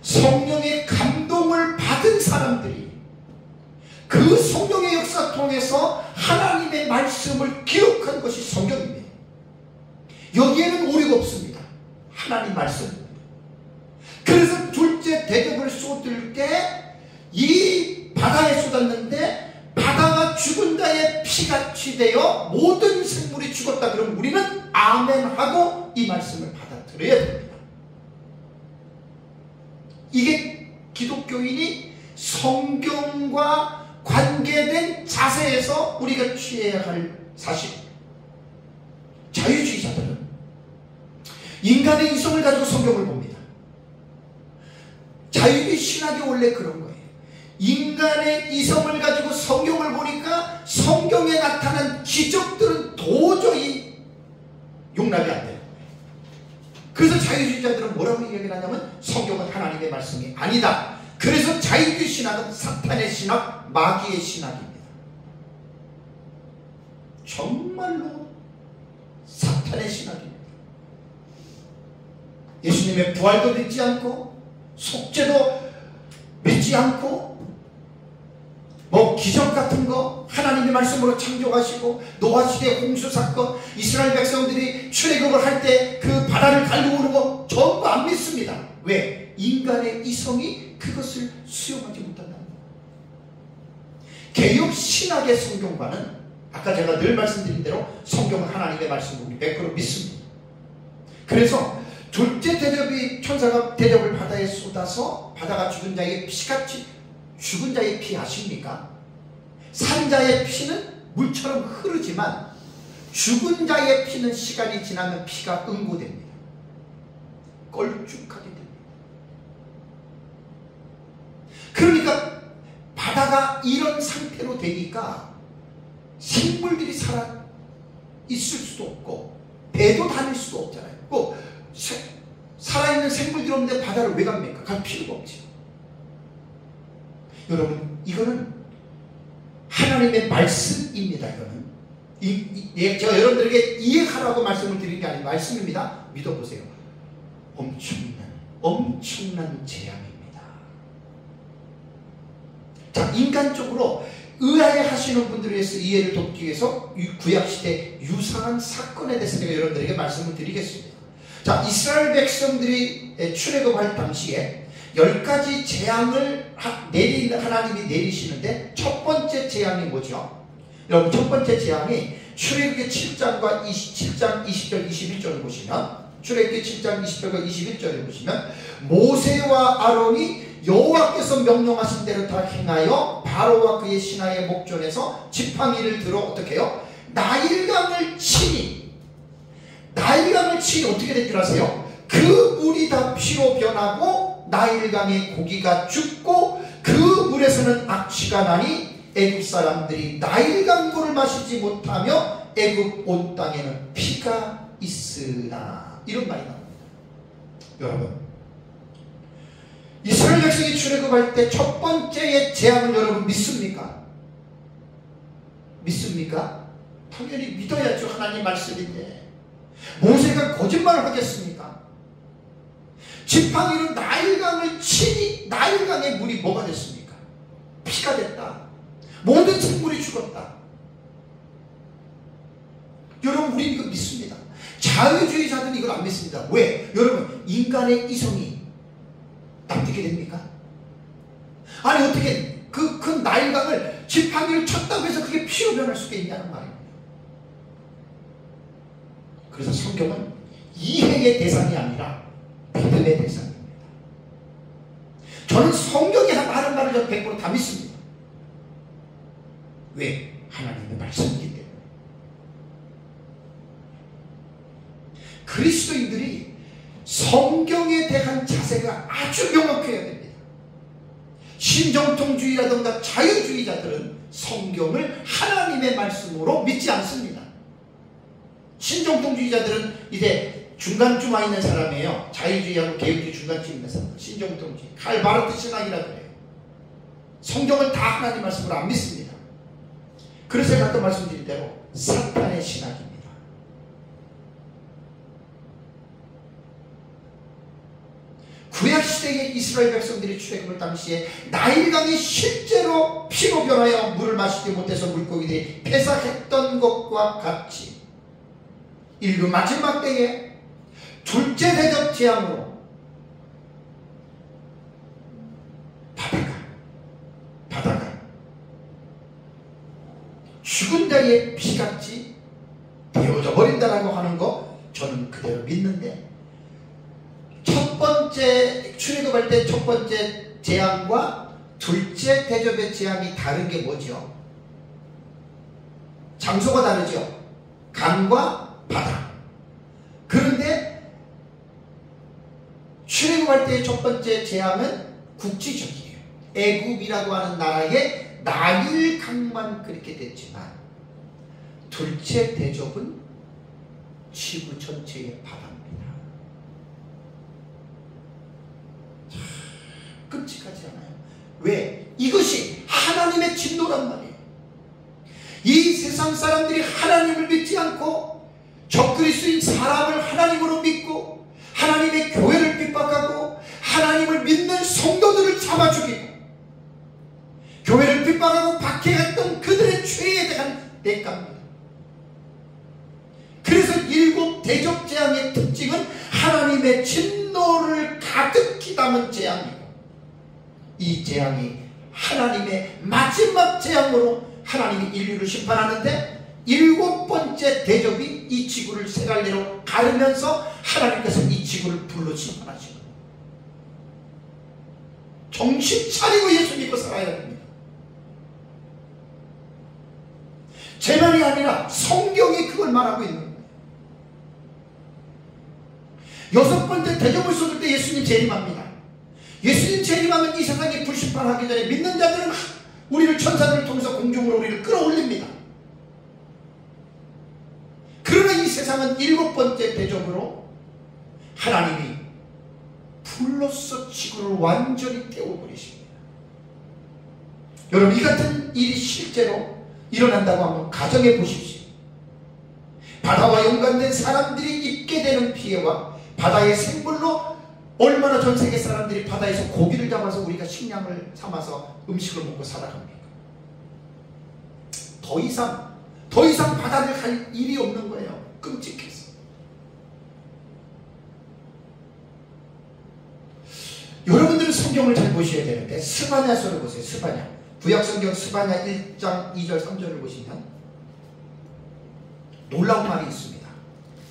성령의 감동을 받은 사람들이 그 성령의 역사 통해서 하나님의 말씀을 기록한 것이 성경입니다. 여기에는 오류가 없습니다. 하나님 말씀입니다. 그래서 둘째 대접을 쏟을 때 이 바다에 쏟았는데 바다가 죽은 자의 피같이 되어 모든 생물이 죽었다. 그러면 우리는 아멘하고 이 말씀을 받아들여야 됩니다. 이게 기독교인이 성경과 관계된 자세에서 우리가 취해야 할 사실입니다. 자유주의자들은 인간의 이성을 가지고 성경을 봅니다. 자유주의 신학이 원래 그런 거예요. 인간의 이성을 가지고 성경을 보니까 성경에 나타난 기적들은 도저히 용납이 안 돼요. 그래서 자유주의자들은 뭐라고 얘기를 하냐면 성경은 하나님의 말씀이 아니다. 그래서 자유주의 신학은 사탄의 신학, 마귀의 신학입니다. 정말로 사탄의 신학입니다. 예수님의 부활도 믿지 않고 속죄도 믿지 않고 뭐 기적 같은 거 하나님의 말씀으로 창조하시고 노아시대 홍수 사건 이스라엘 백성들이 출애굽을 할 때 그 바다를 갈구오는 거 전부 안 믿습니다. 왜? 인간의 이성이 그것을 수용하지 못한다는 거예요. 개혁 신학의 성경과는 아까 제가 늘 말씀드린 대로 성경은 하나님의 말씀을 우리 100% 믿습니다. 그래서 둘째 대접이 천사가 대접을 바다에 쏟아서 바다가 죽은 자의 피같이 죽은 자의 피 아십니까? 산 자의 피는 물처럼 흐르지만 죽은 자의 피는 시간이 지나면 피가 응고됩니다. 걸쭉하게 됩니다. 그러니까 바다가 이런 상태로 되니까 생물들이 살아 있을 수도 없고 배도 다닐 수도 없잖아요. 꼭 살아있는 생물들이 없는데 바다를 왜 갑니까? 갈 필요가 없지. 여러분 이거는 하나님의 말씀입니다. 이거는 제가 여러분들에게 이해하라고 말씀을 드리는 게 아닌 말씀입니다. 믿어보세요. 엄청난 재앙입니다. 자, 인간적으로 의아해하시는 분들을 위해서 이해를 돕기 위해서 구약시대 유사한 사건에 대해서 제가 여러분들에게 말씀을 드리겠습니다. 자, 이스라엘 백성들이 출애굽할 당시에 10가지 재앙을 하나님이 내리시는데 첫 번째 재앙이 뭐죠? 여러분 첫 번째 재앙이 출애굽기 7장과 27장 20절 21절을 보시면 출애굽기 7장 20절과 21절을 보시면 모세와 아론이 여호와께서 명령하신 대로 다 행하여 바로와 그의 신하의 목전에서 지팡이를 들어 어떻게 해요? 나일강을 치니 어떻게 될 줄 아세요? 그 물이 다 피로 변하고 나일강의 고기가 죽고 그 물에서는 악취가 나니 애굽 사람들이 나일강 물을 마시지 못하며 애굽 온 땅에는 피가 있으나 이런 말이 나옵니다. 여러분 이스라엘 백성이 출애굽할 때 첫 번째의 재앙을 여러분 믿습니까? 믿습니까? 당연히 믿어야죠. 하나님 말씀인데 모세가 거짓말을 하겠습니까? 지팡이로 나일강을 치니 나일강의 물이 뭐가 됐습니까? 피가 됐다. 모든 생물이 죽었다. 여러분 우리는 이거 믿습니다. 자유주의자들은 이걸 안 믿습니다. 왜? 여러분 인간의 이성이 납득이 됩니까? 아니 어떻게 그 큰 나일강을 지팡이를 쳤다고 해서 그게 피로 변할 수가 있냐는 말입니다. 그래서 성경은 이해의 대상이 아니라 믿음의 대상입니다. 저는 성경이 하는 말을 저 100% 다 믿습니다. 왜? 하나님의 말씀이기 때문에. 그리스도인들이 성경에 대한 자세가 아주 명확해야 됩니다. 신정통주의라든가 자유주의자들은 성경을 하나님의 말씀으로 믿지 않습니다. 신정통주의자들은 이제 중간쯤 와 있는 사람이에요. 자유주의하고 개혁주의 중간쯤 있는 사람. 신정통주의. 칼 바르트 신학이라 그래요. 성경을 다 하나님 말씀으로 안 믿습니다. 그래서 제가 아까 말씀드린 대로 사탄의 신학입니다. 구약시대의 이스라엘 백성들이 출애굽을 당시에 나일강이 실제로 피로 변하여 물을 마시지 못해서 물고기들이 폐사했던 것과 같이 인류 마지막 때에 둘째 대접 재앙으로 바다가 죽은 자의 피같이 되어져 버린다라고 하는 거 저는 그대로 믿는데, 첫 번째 출애굽할 때 첫 번째 재앙과 둘째 대접의 재앙이 다른 게 뭐죠? 장소가 다르죠. 강과 바다. 그런데 출애굽할 때의 첫 번째 재앙은 국지적이에요. 애굽이라고 하는 나라의 나일강만 그렇게 됐지만, 둘째 대접은 지구 전체의 바다입니다. 끔찍하지 않아요? 왜? 이것이 하나님의 진노란 말이에요. 이 세상 사람들이 하나님을 믿지 않고 적그리스도인 사람을 하나님으로 믿고 하나님의 교회를 핍박하고 하나님을 믿는 성도들을 잡아 죽이고 교회를 핍박하고 박해했던 그들의 죄에 대한 대가입니다. 그래서 일곱 대접 재앙의 특징은 하나님의 진노를 가득히 담은 재앙이고, 이 재앙이 하나님의 마지막 재앙으로 하나님이 인류를 심판하는데, 일곱 번째 대접이 이 지구를 세 갈래로 가르면서 하나님께서 이 지구를 불로 심판하시고, 정신 차리고 예수 믿고 살아야 됩니다. 제 말이 아니라 성경이 그걸 말하고 있는 거예요. 여섯 번째 대접을 쏟을 때 예수님 재림합니다. 예수님 재림하면 이 세상이 불심판하기 전에 믿는 자들은 우리를 천사들을 통해서 공중으로 우리를 끌어올립니다. 그러나 이 세상은 일곱 번째 대접으로 하나님이 불로써 지구를 완전히 태워버리십니다. 여러분, 이 같은 일이 실제로 일어난다고 한번 가정해 보십시오. 바다와 연관된 사람들이 입게 되는 피해와 바다의 생물로 얼마나 전 세계 사람들이 바다에서 고기를 잡아서 우리가 식량을 삼아서 음식을 먹고 살아갑니까? 더 이상 바다를 갈 일이 없는 거예요. 끔찍해서. 여러분들은 성경을 잘 보셔야 되는데, 스바냐서를 보세요. 스바냐. 구약성경 스바냐 1장 2절 3절을 보시면 놀라운 말이 있습니다.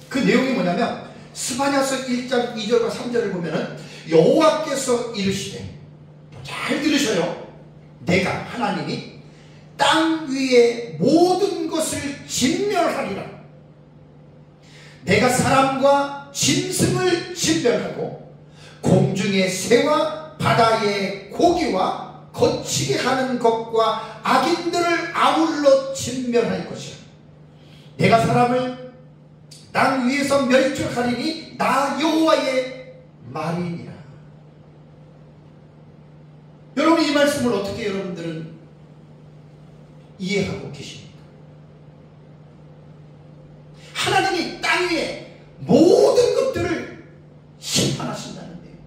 그 내용이 뭐냐면, 스바냐서 1장 2절과 3절을 보면은 여호와께서 이르시되, 잘 들으셔요. 내가 하나님이 땅 위의 모든 것을 진멸하리라. 내가 사람과 짐승을 진멸하고 공중의 새와 바다의 고기와 거치게 하는 것과 악인들을 아울러 진멸할 것이라. 내가 사람을 땅 위에서 멸절하리니 나 여호와의 말이니라. 여러분, 이 말씀을 어떻게 여러분들은 이해하고 계십니까? 하나님이 땅 위에 모든 것들을 심판하신다는 내용이에요.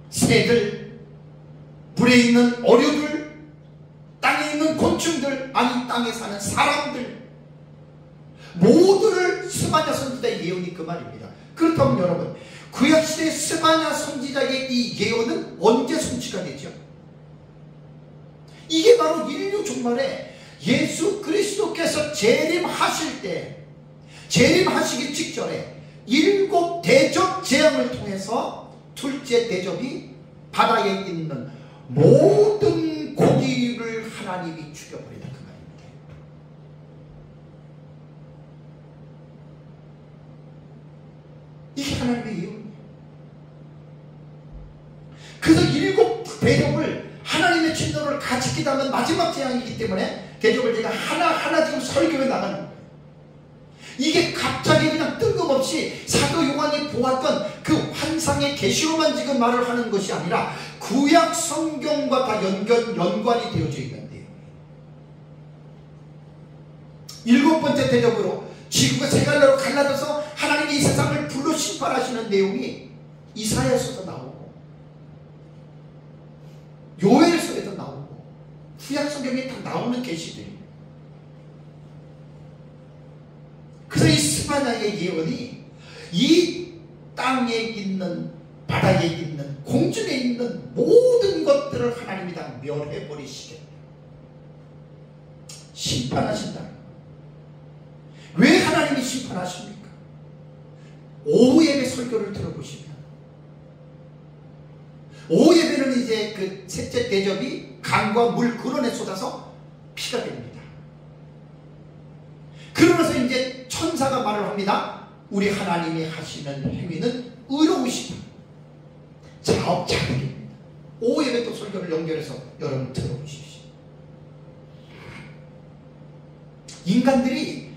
새들, 물에 있는 어류들, 땅에 있는 곤충들, 아니 땅에 사는 사람들 모두를 스바냐 선지자의 예언이 그 말입니다. 그렇다면 여러분, 구약시대 스바냐 선지자의 이 예언은 언제 성취가 되죠? 이게 바로 인류 종말에 예수 그리스도께서 재림하실 때, 재림하시기 직전에 7 대접 재앙을 통해서 둘째 대접이 바다에 있는 모든 고기를 하나님이 죽여버리다 그 말입니다. 이게 하나님의 예언이에요. 그래서 7 대접을 하나님의 진노를 같이 기다면 마지막 재앙이기 때문에 대접을 제가 하나하나 지금 설교해 나가는 거예요. 이게 갑자기 그냥 뜬금없이 사도 요한이 보았던 그 환상의 계시로만 지금 말을 하는 것이 아니라 구약 성경과 다 연관이 되어져 있는데요. 7번째 대접으로 지구가 세 갈래로 갈라져서 하나님이 이 세상을 불로 심판하시는 내용이 이사야서도 나오고 요엘서에도 나오고 구약 성경에 다 나오는 계시들입니다. 그래서 이 스바냐의 예언이 이 땅에 있는, 바다에 있는, 공중에 있는 모든 것들을 하나님이 다 멸해버리시겠다, 심판하신다. 왜 하나님이 심판하십니까? 오후 예배 설교를 들어보시면 오후 예배는 이제 그 셋째 대접이 강과 물 근원에 쏟아서 피가 됩니다. 그러면서 이제 천사가 말을 합니다. 우리 하나님이 하시는 행위는 의로우시다, 자업자득입니다. 오후 예배 또 설교를 연결해서 여러분 들어보십시오. 인간들이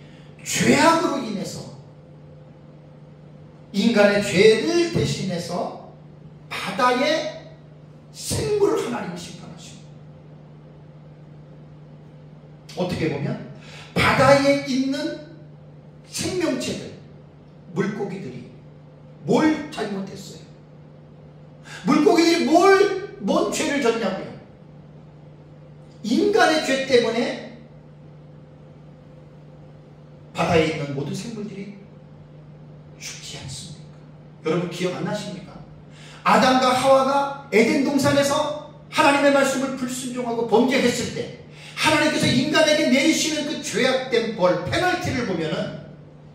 죄악으로 인해서, 인간의 죄를 대신해서 바다의 생물을 하나님이 심판하십니다. 어떻게 보면 바다에 있는 생명체들, 물고기들이 뭘 잘못했어요? 물고기들이 뭔 죄를 졌냐고요? 인간의 죄 때문에 바다에 있는 모든 생물들이 죽지 않습니까? 여러분 기억 안 나십니까? 아담과 하와가 에덴 동산에서 하나님의 말씀을 불순종하고 범죄했을 때 하나님께서 인간에게 내리시는 그 죄악된 벌, 페널티를 보면은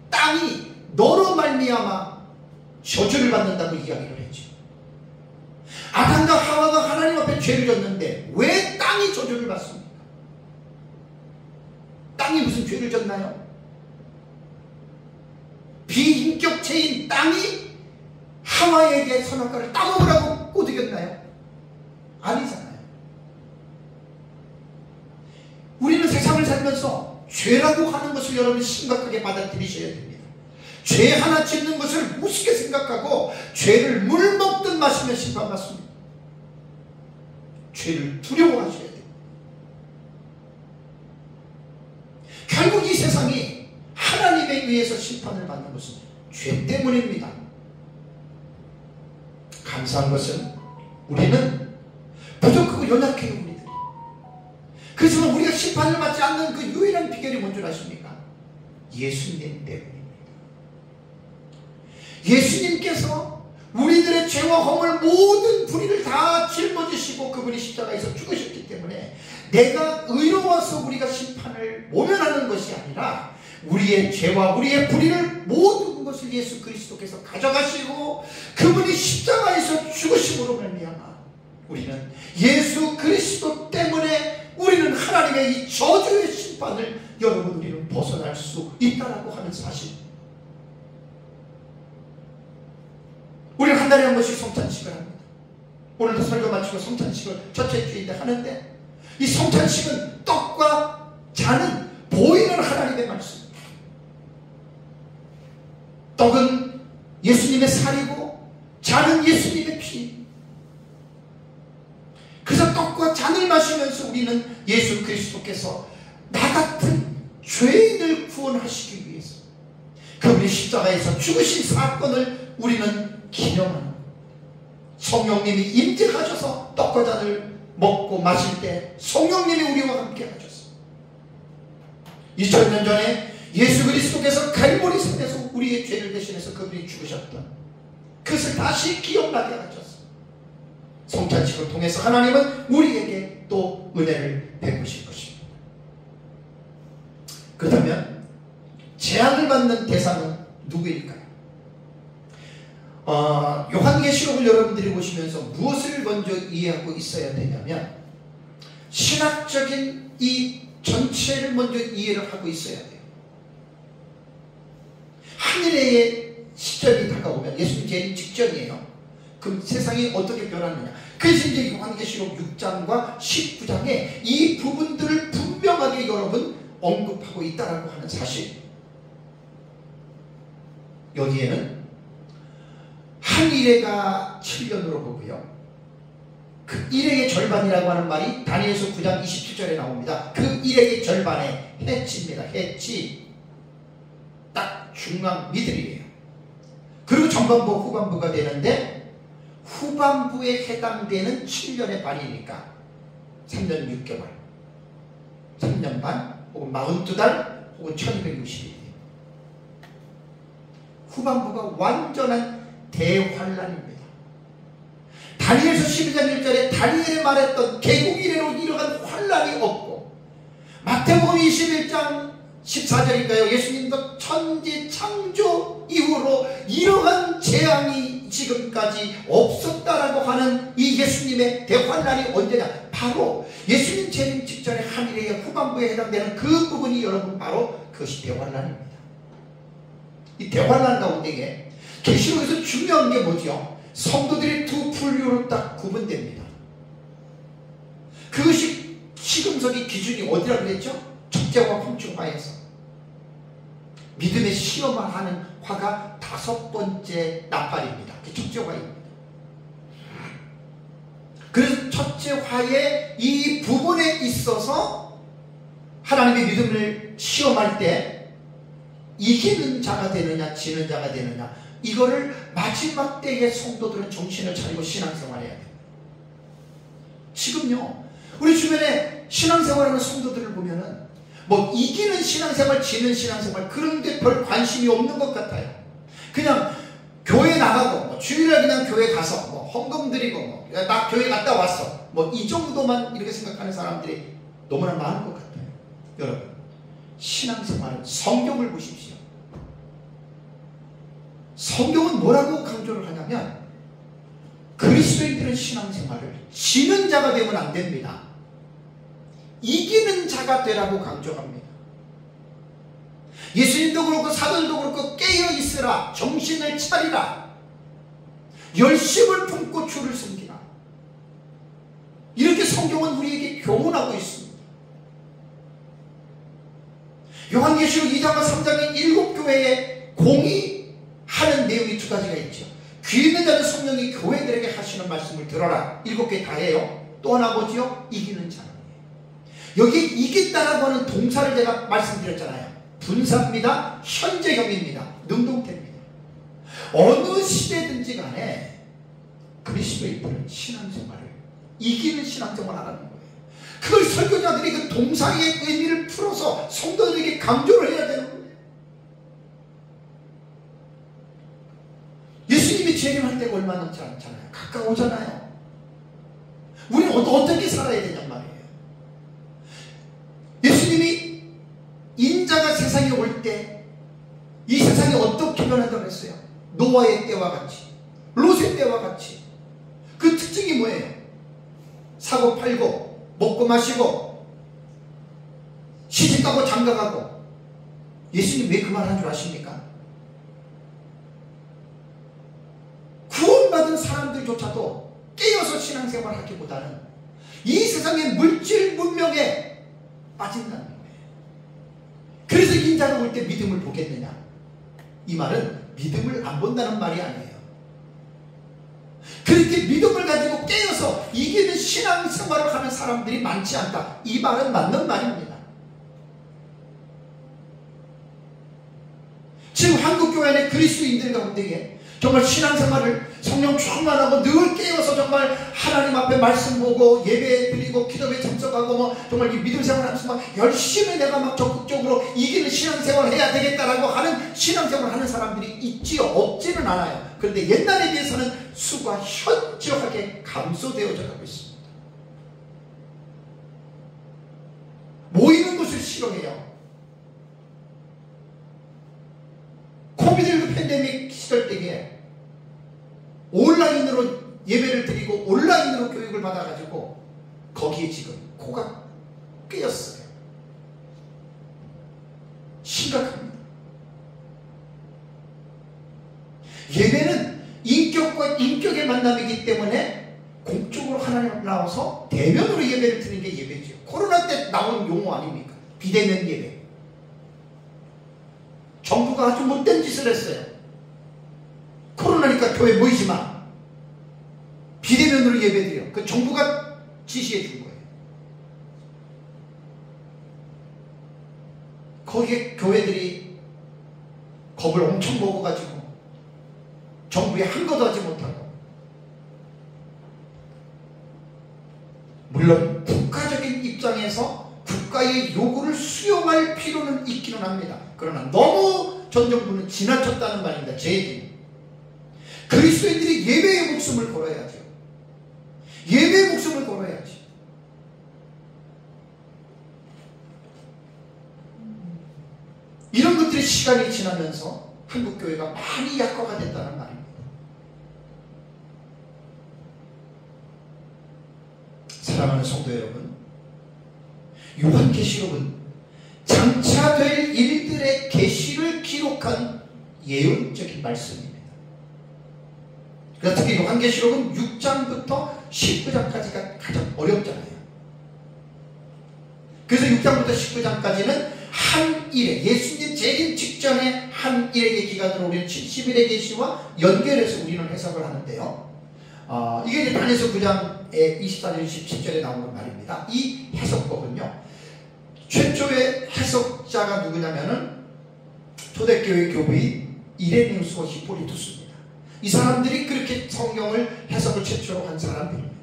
땅이 너로 말미암아 저주를 받는다고 이야기를 했죠. 아담과 하와가 하나님 앞에 죄를 졌는데 왜 땅이 저주를 받습니까? 땅이 무슨 죄를 졌나요? 비인격체인 땅이 하와에게 선악과를 따먹으라고 꼬드겼나요? 아니잖아요. 우리는 세상을 살면서 죄라고 하는 것을 여러분 심각하게 받아들이셔야 됩니다. 죄 하나 짓는 것을 우습게 생각하고 죄를 물 먹듯 마시면 심판받습니다. 죄를 두려워하셔야 돼요. 결국 이 세상이 하나님에 의해서 심판을 받는 것은 죄 때문입니다. 감사한 것은 우리는 부족하고 연약해요, 우리들이. 그렇지만 우리가 심판을 받지 않는 그 유일한 비결이 뭔지 아십니까? 예수님 때문입니다. 예수님께서 우리들의 죄와 허물 모든 불의를 다 짊어지시고 그분이 십자가에서 죽으셨기 때문에 내가 의로워서 우리가 심판을 모면하는 것이 아니라 우리의 죄와 우리의 불의를 모든 것을 예수 그리스도께서 가져가시고 그분이 십자가에서 죽으심으로 말미암아 우리는 예수 그리스도 때문에 우리는 하나님의 이 저주의 심판을 여러분 우리는 벗어날 수 있다라고 하는 사실. 우리는 한 달에 한 번씩 성찬식을 합니다. 오늘도 설교 마치고 성찬식을 첫째 주일에 하는데 이 성찬식은 떡과 잔은 보이는 하나님의 말씀. 떡은 예수님의 살이고 잔은 예수님의 피. 그래서 떡과 잔을 마시면서 우리는 예수 그리스도께서 나 같은 죄인을 구원하시기 위해서 그분이 십자가에서 죽으신 사건을 우리는 기념하는, 성령님이 임재하셔서 떡과 잔을 먹고 마실 때 성령님이 우리와 함께 하셨어요. 2000년 전에 예수 그리스도께서 갈보리 산에서 우리의 죄를 대신해서 그분이 죽으셨던 그것을 다시 기억나게 하셨습니다. 성찬식을 통해서 하나님은 우리에게 또 은혜를 베푸실 것입니다. 그렇다면 재앙을 받는 대상은 누구일까요? 요한계시록을 여러분들이 보시면서 무엇을 먼저 이해하고 있어야 되냐면 신학적인 이 전체를 먼저 이해를 하고 있어야 돼요. 하늘의 시절이 다가오면 예수님 재림 직전이에요. 그럼 세상이 어떻게 변하느냐. 그래서 이제 요한계시록 6장과 19장에 이 부분들을 분명하게 여러분 언급하고 있다라고 하는 사실. 여기에는 한 일해가 7년으로 보고요. 그 일해의 절반이라고 하는 말이 다니엘서 9장 27절에 나옵니다. 그 일해의 절반에 해치입니다. 해치. 딱 중앙 미들이에요. 그리고 전반부 후반부가 되는데 후반부에 해당되는 7년의 반이니까 3년 6개월 3년 반 혹은 42달 혹은 1260일 후반부가 완전한 대환란입니다. 다니엘서 12장 1절에 다니엘이 말했던 개국 이래로 이러한 환란이 없고 마태복음 21장 14절인가요? 예수님도 천지 창조 이후로 이러한 재앙이 지금까지 없었다라고 하는 이 예수님의 대환란이 언제냐? 바로 예수님 재림 직전의 한일의 후반부에 해당되는 그 부분이 여러분 바로 그것이 대환란입니다. 이 대환란 가운데에 계시록에서 중요한 게 뭐죠? 성도들이 두 분류로 딱 구분됩니다. 그것이 시금석의 기준이 어디라고 그랬죠? 첫째와 황충화에서 믿음의 시험을 하는 화가 5번째 나팔입니다. 그게 첫째 화입니다. 그래서 첫째 화의 이 부분에 있어서 하나님의 믿음을 시험할 때 이기는 자가 되느냐 지는 자가 되느냐 이거를 마지막 때의 성도들은 정신을 차리고 신앙생활해야 돼요. 지금요 우리 주변에 신앙생활하는 성도들을 보면은 뭐 이기는 신앙생활 지는 신앙생활 그런 게 별 관심이 없는 것 같아요. 그냥 교회 나가고 뭐 주일날 그냥 교회 가서 뭐 헌금 드리고 뭐 나 교회 갔다 왔어 뭐 이 정도만 이렇게 생각하는 사람들이 너무나 많은 것 같아요. 여러분 신앙생활은 성경을 보십시오. 성경은 뭐라고 강조를 하냐면 그리스도인들은 신앙생활을 지는 자가 되면 안 됩니다. 이기는 자가 되라고 강조합니다. 예수님도 그렇고 사도들도 그렇고 깨어있으라 정신을 차리라 열심을 품고 주를 섬기라 이렇게 성경은 우리에게 교훈하고 있습니다. 요한계시록 2장과 3장의 7교회에 공의하는 내용이 2가지가 있죠. 귀 있는 자는 성령이 교회들에게 하시는 말씀을 들어라 7개 다 해요. 또 하나 뭐지요? 이기는 자. 여기 이긴다라고 하는 동사를 제가 말씀드렸잖아요. 분사입니다. 현재형입니다. 능동태입니다. 어느 시대든지 간에 그리스도인들은 신앙생활을 이기는 신앙생활을 하라는 거예요. 그걸 설교자들이 그 동사의 의미를 풀어서 성도들에게 강조를 해야 되는 거예요. 예수님이 재림할 때가 얼마 남지 않잖아요. 가까우잖아요. 우리는 어떻게 살아야 되냔 말이에요. 예수님이 인자가 세상에 올 때 이 세상이 어떻게 변한다고 했어요? 노아의 때와 같이 롯의 때와 같이. 그 특징이 뭐예요? 사고 팔고 먹고 마시고 시집가고 장가가고. 예수님 왜 그 말 한 줄 아십니까? 구원받은 사람들조차도 깨어서 신앙생활 하기보다는 이 세상의 물질 문명에 빠진다는 거예요. 그래서 인자가 올 때 믿음을 보겠느냐? 이 말은 믿음을 안 본다는 말이 아니에요. 그렇게 믿음을 가지고 깨어서 이기는 신앙생활을 하는 사람들이 많지 않다. 이 말은 맞는 말입니다. 지금 한국교회 안에 그리스도인들 가운데에 정말 신앙생활을 성령 충만하고 늘 깨어서 정말 하나님 앞에 말씀 보고 예배 드리고 기도에 참석하고 뭐 정말 이 믿음 생활하면서 막 열심히 내가 막 적극적으로 이기는 신앙생활을 해야 되겠다라고 하는 신앙생활을 하는 사람들이 있지요. 없지는 않아요. 그런데 옛날에 비해서는 수가 현저하게 감소되어져 가고 있습니다. 모이는 것을 싫어해요. 코비드 팬데믹 시절 때에 온라인으로 예배를 드리고 온라인으로 교육을 받아가지고 거기에 지금 코가 깨었어요. 심각합니다. 예배는 인격과 인격의 만남이기 때문에 공적으로 하나님 앞에 나와서 대면으로 예배를 드리는 게 예배죠. 코로나 때 나온 용어 아닙니까? 비대면 예배. 정부가 아주 못된 짓을 했어요. 코로나니까 교회 모이지 마. 비대면으로 예배드려. 그 정부가 지시해 준 거예요. 거기에 교회들이 겁을 엄청 먹어가지고 정부에 한 것도 하지 못하고, 물론 국가적인 입장에서 국가의 요구를 수용할 필요는 있기는 합니다. 그러나 너무 전 정부는 지나쳤다는 말입니다. 제 얘기는. 그리스도인들이 예배의 목숨을 걸어야죠. 예배의 목숨을 걸어야지. 이런 것들이 시간이 지나면서 한국교회가 많이 약화가 됐다는 말입니다. 사랑하는 성도 여러분, 요한계시록은 장차 될 일들의 계시를 기록한 예언적인 말씀입니다. 그래서 특히 요한계시록은 6장부터 19장까지가 가장 어렵잖아요. 그래서 6장부터 19장까지는 한 일에, 예수님 재림 직전에 한 일의 기간으로 우리는 70일의 계시와 연결해서 우리는 해석을 하는데요. 이게 이제 다니엘서 9장의 24절 27절에 나오는 말입니다. 이 해석법은요, 최초의 해석자가 누구냐면은 초대교회 교부인 이레니우스와 히포리투스입니다. 이 사람들이 그렇게 성경을 해석을 최초로 한 사람들입니다.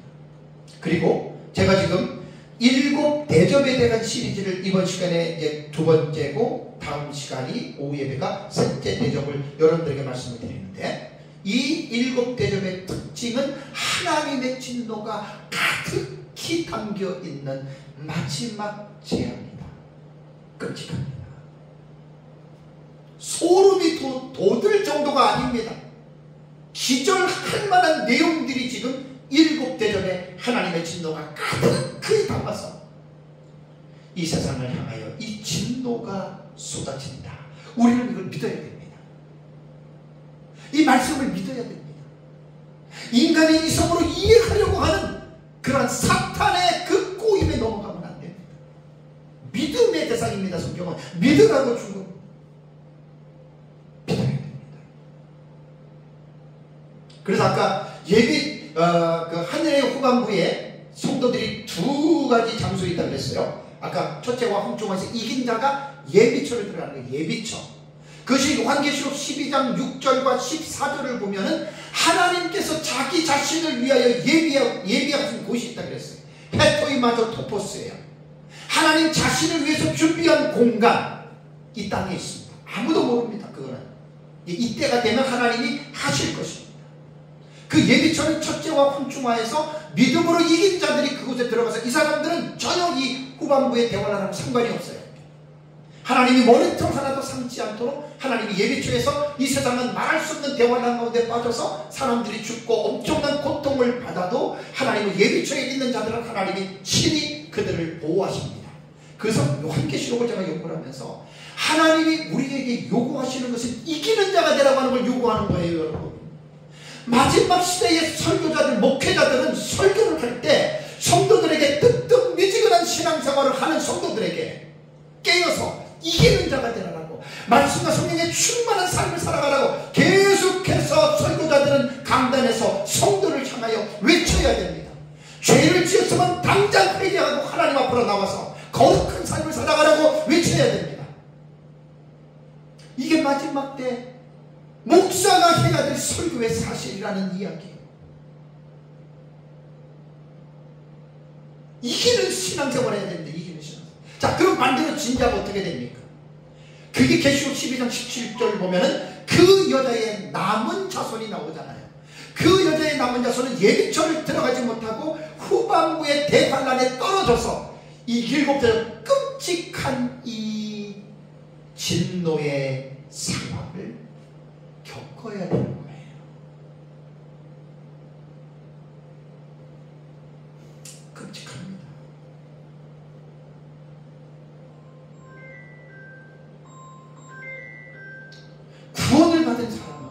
그리고 제가 지금 7 대접에 대한 시리즈를 이번 시간에 이제 2번째고, 다음 시간이 오후 예배가 3째 대접을 여러분들에게 말씀을 드리는데, 이 7 대접의 특징은 하나님의 진노가 가득히 담겨 있는 마지막 재앙입니다. 끔찍합니다. 소름이 돋을 정도가 아닙니다. 기절할 만한 내용들이 지금 7 대접에 하나님의 진노가 가득히 담아서 이 세상을 향하여 이 진노가 쏟아진다. 우리는 이걸 믿어야 됩니다. 이 말씀을 믿어야 됩니다. 인간의 이성으로 이해하려고 하는 그런 사탄의 그 꼬임에 넘어가면 안 됩니다. 믿음의 대상입니다. 성경은 믿으라고 준 겁니다. 믿어야 됩니다. 그래서 아까 예비 그 하늘의 후반부에 성도들이 2가지 장소에 있다고 그랬어요. 아까 첫째와 홍중에서 이긴 자가 예비처를 들어가는 거예요. 예비처. 그것이 요한계시록 12장 6절과 14절을 보면은 하나님께서 자기 자신을 위하여 예비하신 곳이 있다고 그랬어요. 헤토이마저 토포스예요. 하나님 자신을 위해서 준비한 공간, 이 땅에 있습니다. 아무도 모릅니다. 그거는 이때가 되면 하나님이 하실 것입니다. 그 예비처는 첫째와 혼중화에서 믿음으로 이긴 자들이 그곳에 들어가서, 이 사람들은 전혀 이 후반부의 대화랑 상관이 없어요. 하나님이 머리털 하나도 삼지 않도록 하나님이 예비처에서 이 세상은 말할 수 없는 대화란 가운데 빠져서 사람들이 죽고 엄청난 고통을 받아도 하나님은 예비처에 있는 자들은 하나님이 친히 그들을 보호하십니다. 그래서 요한계시록을 제가 연구를 하면서 하나님이 우리에게 요구하시는 것은 이기는 자가 되라고 하는 걸 요구하는 거예요. 여러분, 마지막 시대의 설교자들, 목회자들은 설교를 할 때 성도들에게 뜨뜻미지근한 신앙생활을 하는 성도들에게 깨어서 이기는 자가 되라고, 말씀과 성령에 충만한 삶을 살아가라고 계속해서 설교자들은 강단에서 성도를 향하여 외쳐야 됩니다. 죄를 지었으면 당장 회개하고 하나님 앞으로 나와서 거룩한 삶을 살아가라고 외쳐야 됩니다. 이게 마지막 때 목사가 해야 될 설교의 사실이라는 이야기예요. 이기는 신앙생활 해야 됩니다. 이기는 신앙생활. 자, 그럼 반대로 진자가 어떻게 됩니까? 그게 계시록 12장 17절 보면은 그 여자의 남은 자손이 나오잖아요. 그 여자의 남은 자손은 예비처를 들어가지 못하고 후반부의 대환란에 떨어져서 이 7절 끔찍한 이 진노의 상황을 겪어야 되는 거예요. 끔찍합니다. 구원을 받은 사람은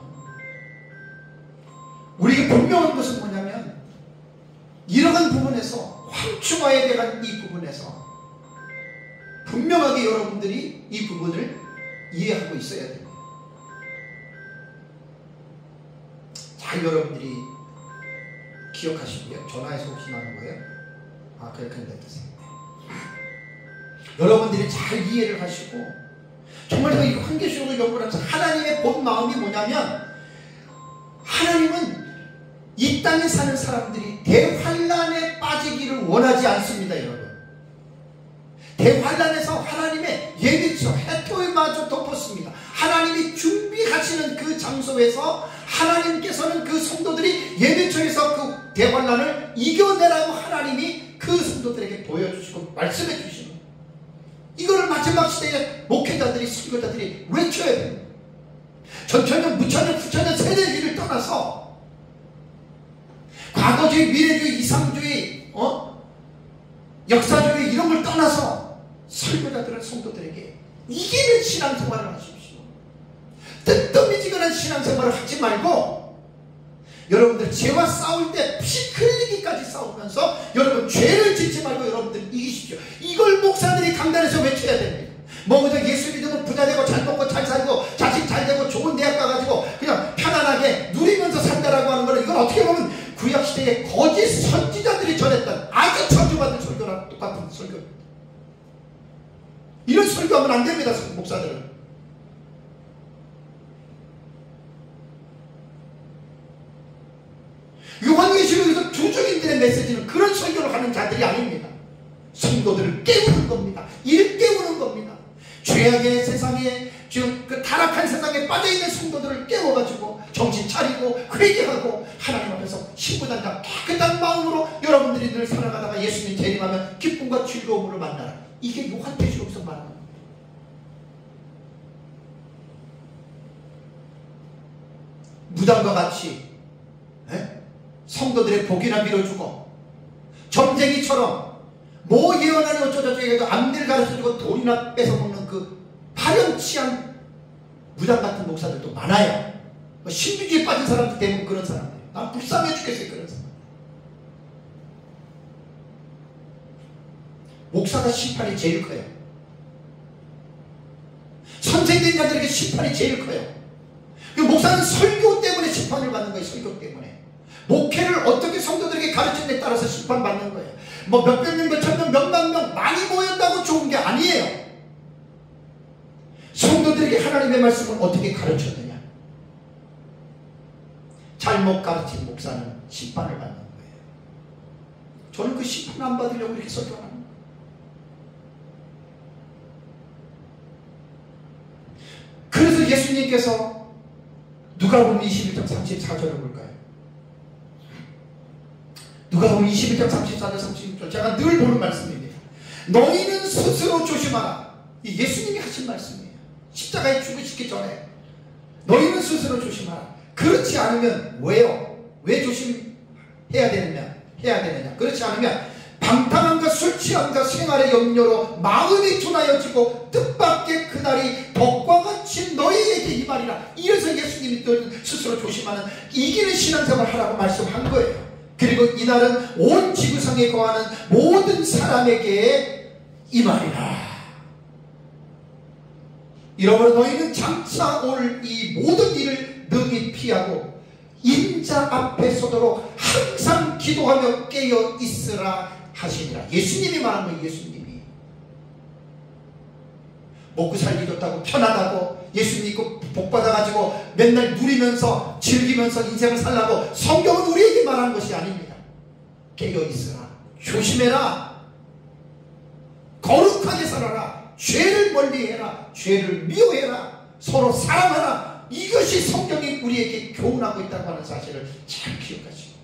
우리에게 분명한 것은 뭐냐면 이러한 부분에서 황충화에 대한 이 부분에서 분명하게 여러분들이 이 부분을 이해하고 있어야 됩니다. 잘 여러분들이 기억하시고요. 전화해서 혹시 나눈 거예요? 아, 그렇게 됐으세요. 여러분들이 잘 이해를 하시고 정말 제가 이 환계시록을 연구를 하면서 하나님의 본 마음이 뭐냐면 하나님은 이 땅에 사는 사람들이 대환란에 빠지기를 원하지 않습니다. 여러분, 대환란에서 하나님의 예비처 해토에마저 덮었습니다. 하나님이 준비하시는 그 장소에서 하나님께서는 그 성도들이 예비처에서 그 대환란을 이겨내라고 하나님이 그 성도들에게 보여주시고 말씀해 주시는 거예요. 이거를 마지막 시대에 목회자들이 선교자들이 외쳐야 됩니다. 전천년, 무천년, 후천년 세대주의를 떠나서 과거주의, 미래주의, 이상주의, 역사주의 이런 걸 떠나서 설교자들은 성도들에게 이기는 신앙생활을 하십시오. 뜨뜻미지근한 신앙생활을 하지 말고 여러분들 죄와 싸울 때 피 흘리기까지 싸우면서 여러분 죄를 짓지 말고 여러분들 이기십시오. 이걸 목사들이 강단에서 외쳐야 됩니다. 뭐 그저 예수 믿으면 부자되고 잘 먹고 잘 살고 자식 잘 되고 좋은 대학 가가지고 그냥 편안하게 누리면서 산다라고 하는 거는 이건 어떻게 보면 구약시대에 거짓 선지자들이 전했던 아주 저주받은 설교랑 똑같은 설교입니다. 이런 설교하면 안 됩니다. 목사들은. 요한계시록에서 주주인들의 메시지는 그런 설교를 하는 자들이 아닙니다. 성도들을 깨우는 겁니다. 일 깨우는 겁니다. 죄악의 세상에 지금 그 타락한 세상에 빠져있는 성도들을 깨워가지고 정신 차리고 회개하고 하나님 앞에서 신부단장 깨끗한 마음으로 여러분들이 늘 살아가다가 예수님 재림하면 기쁨과 즐거움으로 만나라. 이게 요한계시록에서 말하는 겁니다. 무당과 같이 성도들의 복이나 빌어주고 점쟁이처럼 뭐 예언하니 어쩌저쩌 해가지고 앞일 가르쳐주고 돈이나 뺏어먹는 그 파렴치한 무당 같은 목사들도 많아요. 신비주의에 빠진 사람들 대부분 그런 사람들. 난 불쌍해 죽겠어요. 그런 사람. 목사가 심판이 제일 커요. 선생된 자들에게 심판이 제일 커요. 그 목사는 설교 때문에 심판을 받는 거예요. 설교 때문에. 목회를 어떻게 성도들에게 가르치느냐에 따라서 심판받는 거예요. 뭐 몇백 명, 몇천 명, 몇만 명 많이 모였다고 좋은 게 아니에요. 성도들에게 하나님의 말씀을 어떻게 가르쳤느냐. 잘못 가르친 목사는 심판을 받는 거예요. 저는 그 심판 안 받으려고 이렇게 설교하는 거예요. 그래서 예수님께서 누가복음 21장 34절을 볼까요? 누가복음 21장 34절 36절 제가 늘 보는 말씀입니다. 너희는 스스로 조심하라. 이 예수님이 하신 말씀이에요. 십자가에 죽으시기 전에 너희는 스스로 조심하라. 그렇지 않으면 왜요? 왜 조심해야 되느냐? 그렇지 않으면 방탕함과 술 취함과 생활의 염려로 마음이 둔하여지고 뜻밖의 그날이 덕과 같이 너희에게 임하리라. 이래서 예수님이 또 스스로 조심하는 이기는 신앙생활을 하라고 말씀한 거예요. 그리고 이날은 온 지구상에 거하는 모든 사람에게 임하리라. 이러므로 너희는 장차 올 이 모든 일을 능히 피하고 인자 앞에 서도록 항상 기도하며 깨어 있으라 하시니라. 예수님이 말한 거예요. 예수님이 먹고 살기 좋다고 편하다고 예수 믿고 복받아가지고 맨날 누리면서 즐기면서 인생을 살라고 성경은 우리에게 말하는 것이 아닙니다. 깨어 있으라. 조심해라. 거룩하게 살아라. 죄를 멀리해라. 죄를 미워해라. 서로 사랑하라. 이것이 성경이 우리에게 교훈하고 있다고 하는 사실을 잘 기억하시고,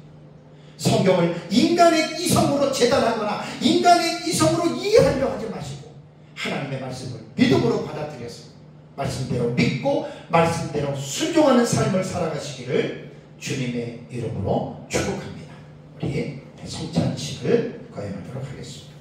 성경을 인간의 이성으로 재단하거나 인간의 이성으로 이해하려 하지 마시고 하나님의 말씀을 믿음으로 받아들여서 말씀대로 믿고 말씀대로 순종하는 삶을 살아가시기를 주님의 이름으로 축복합니다. 우리 성찬식을 거행하도록 하겠습니다.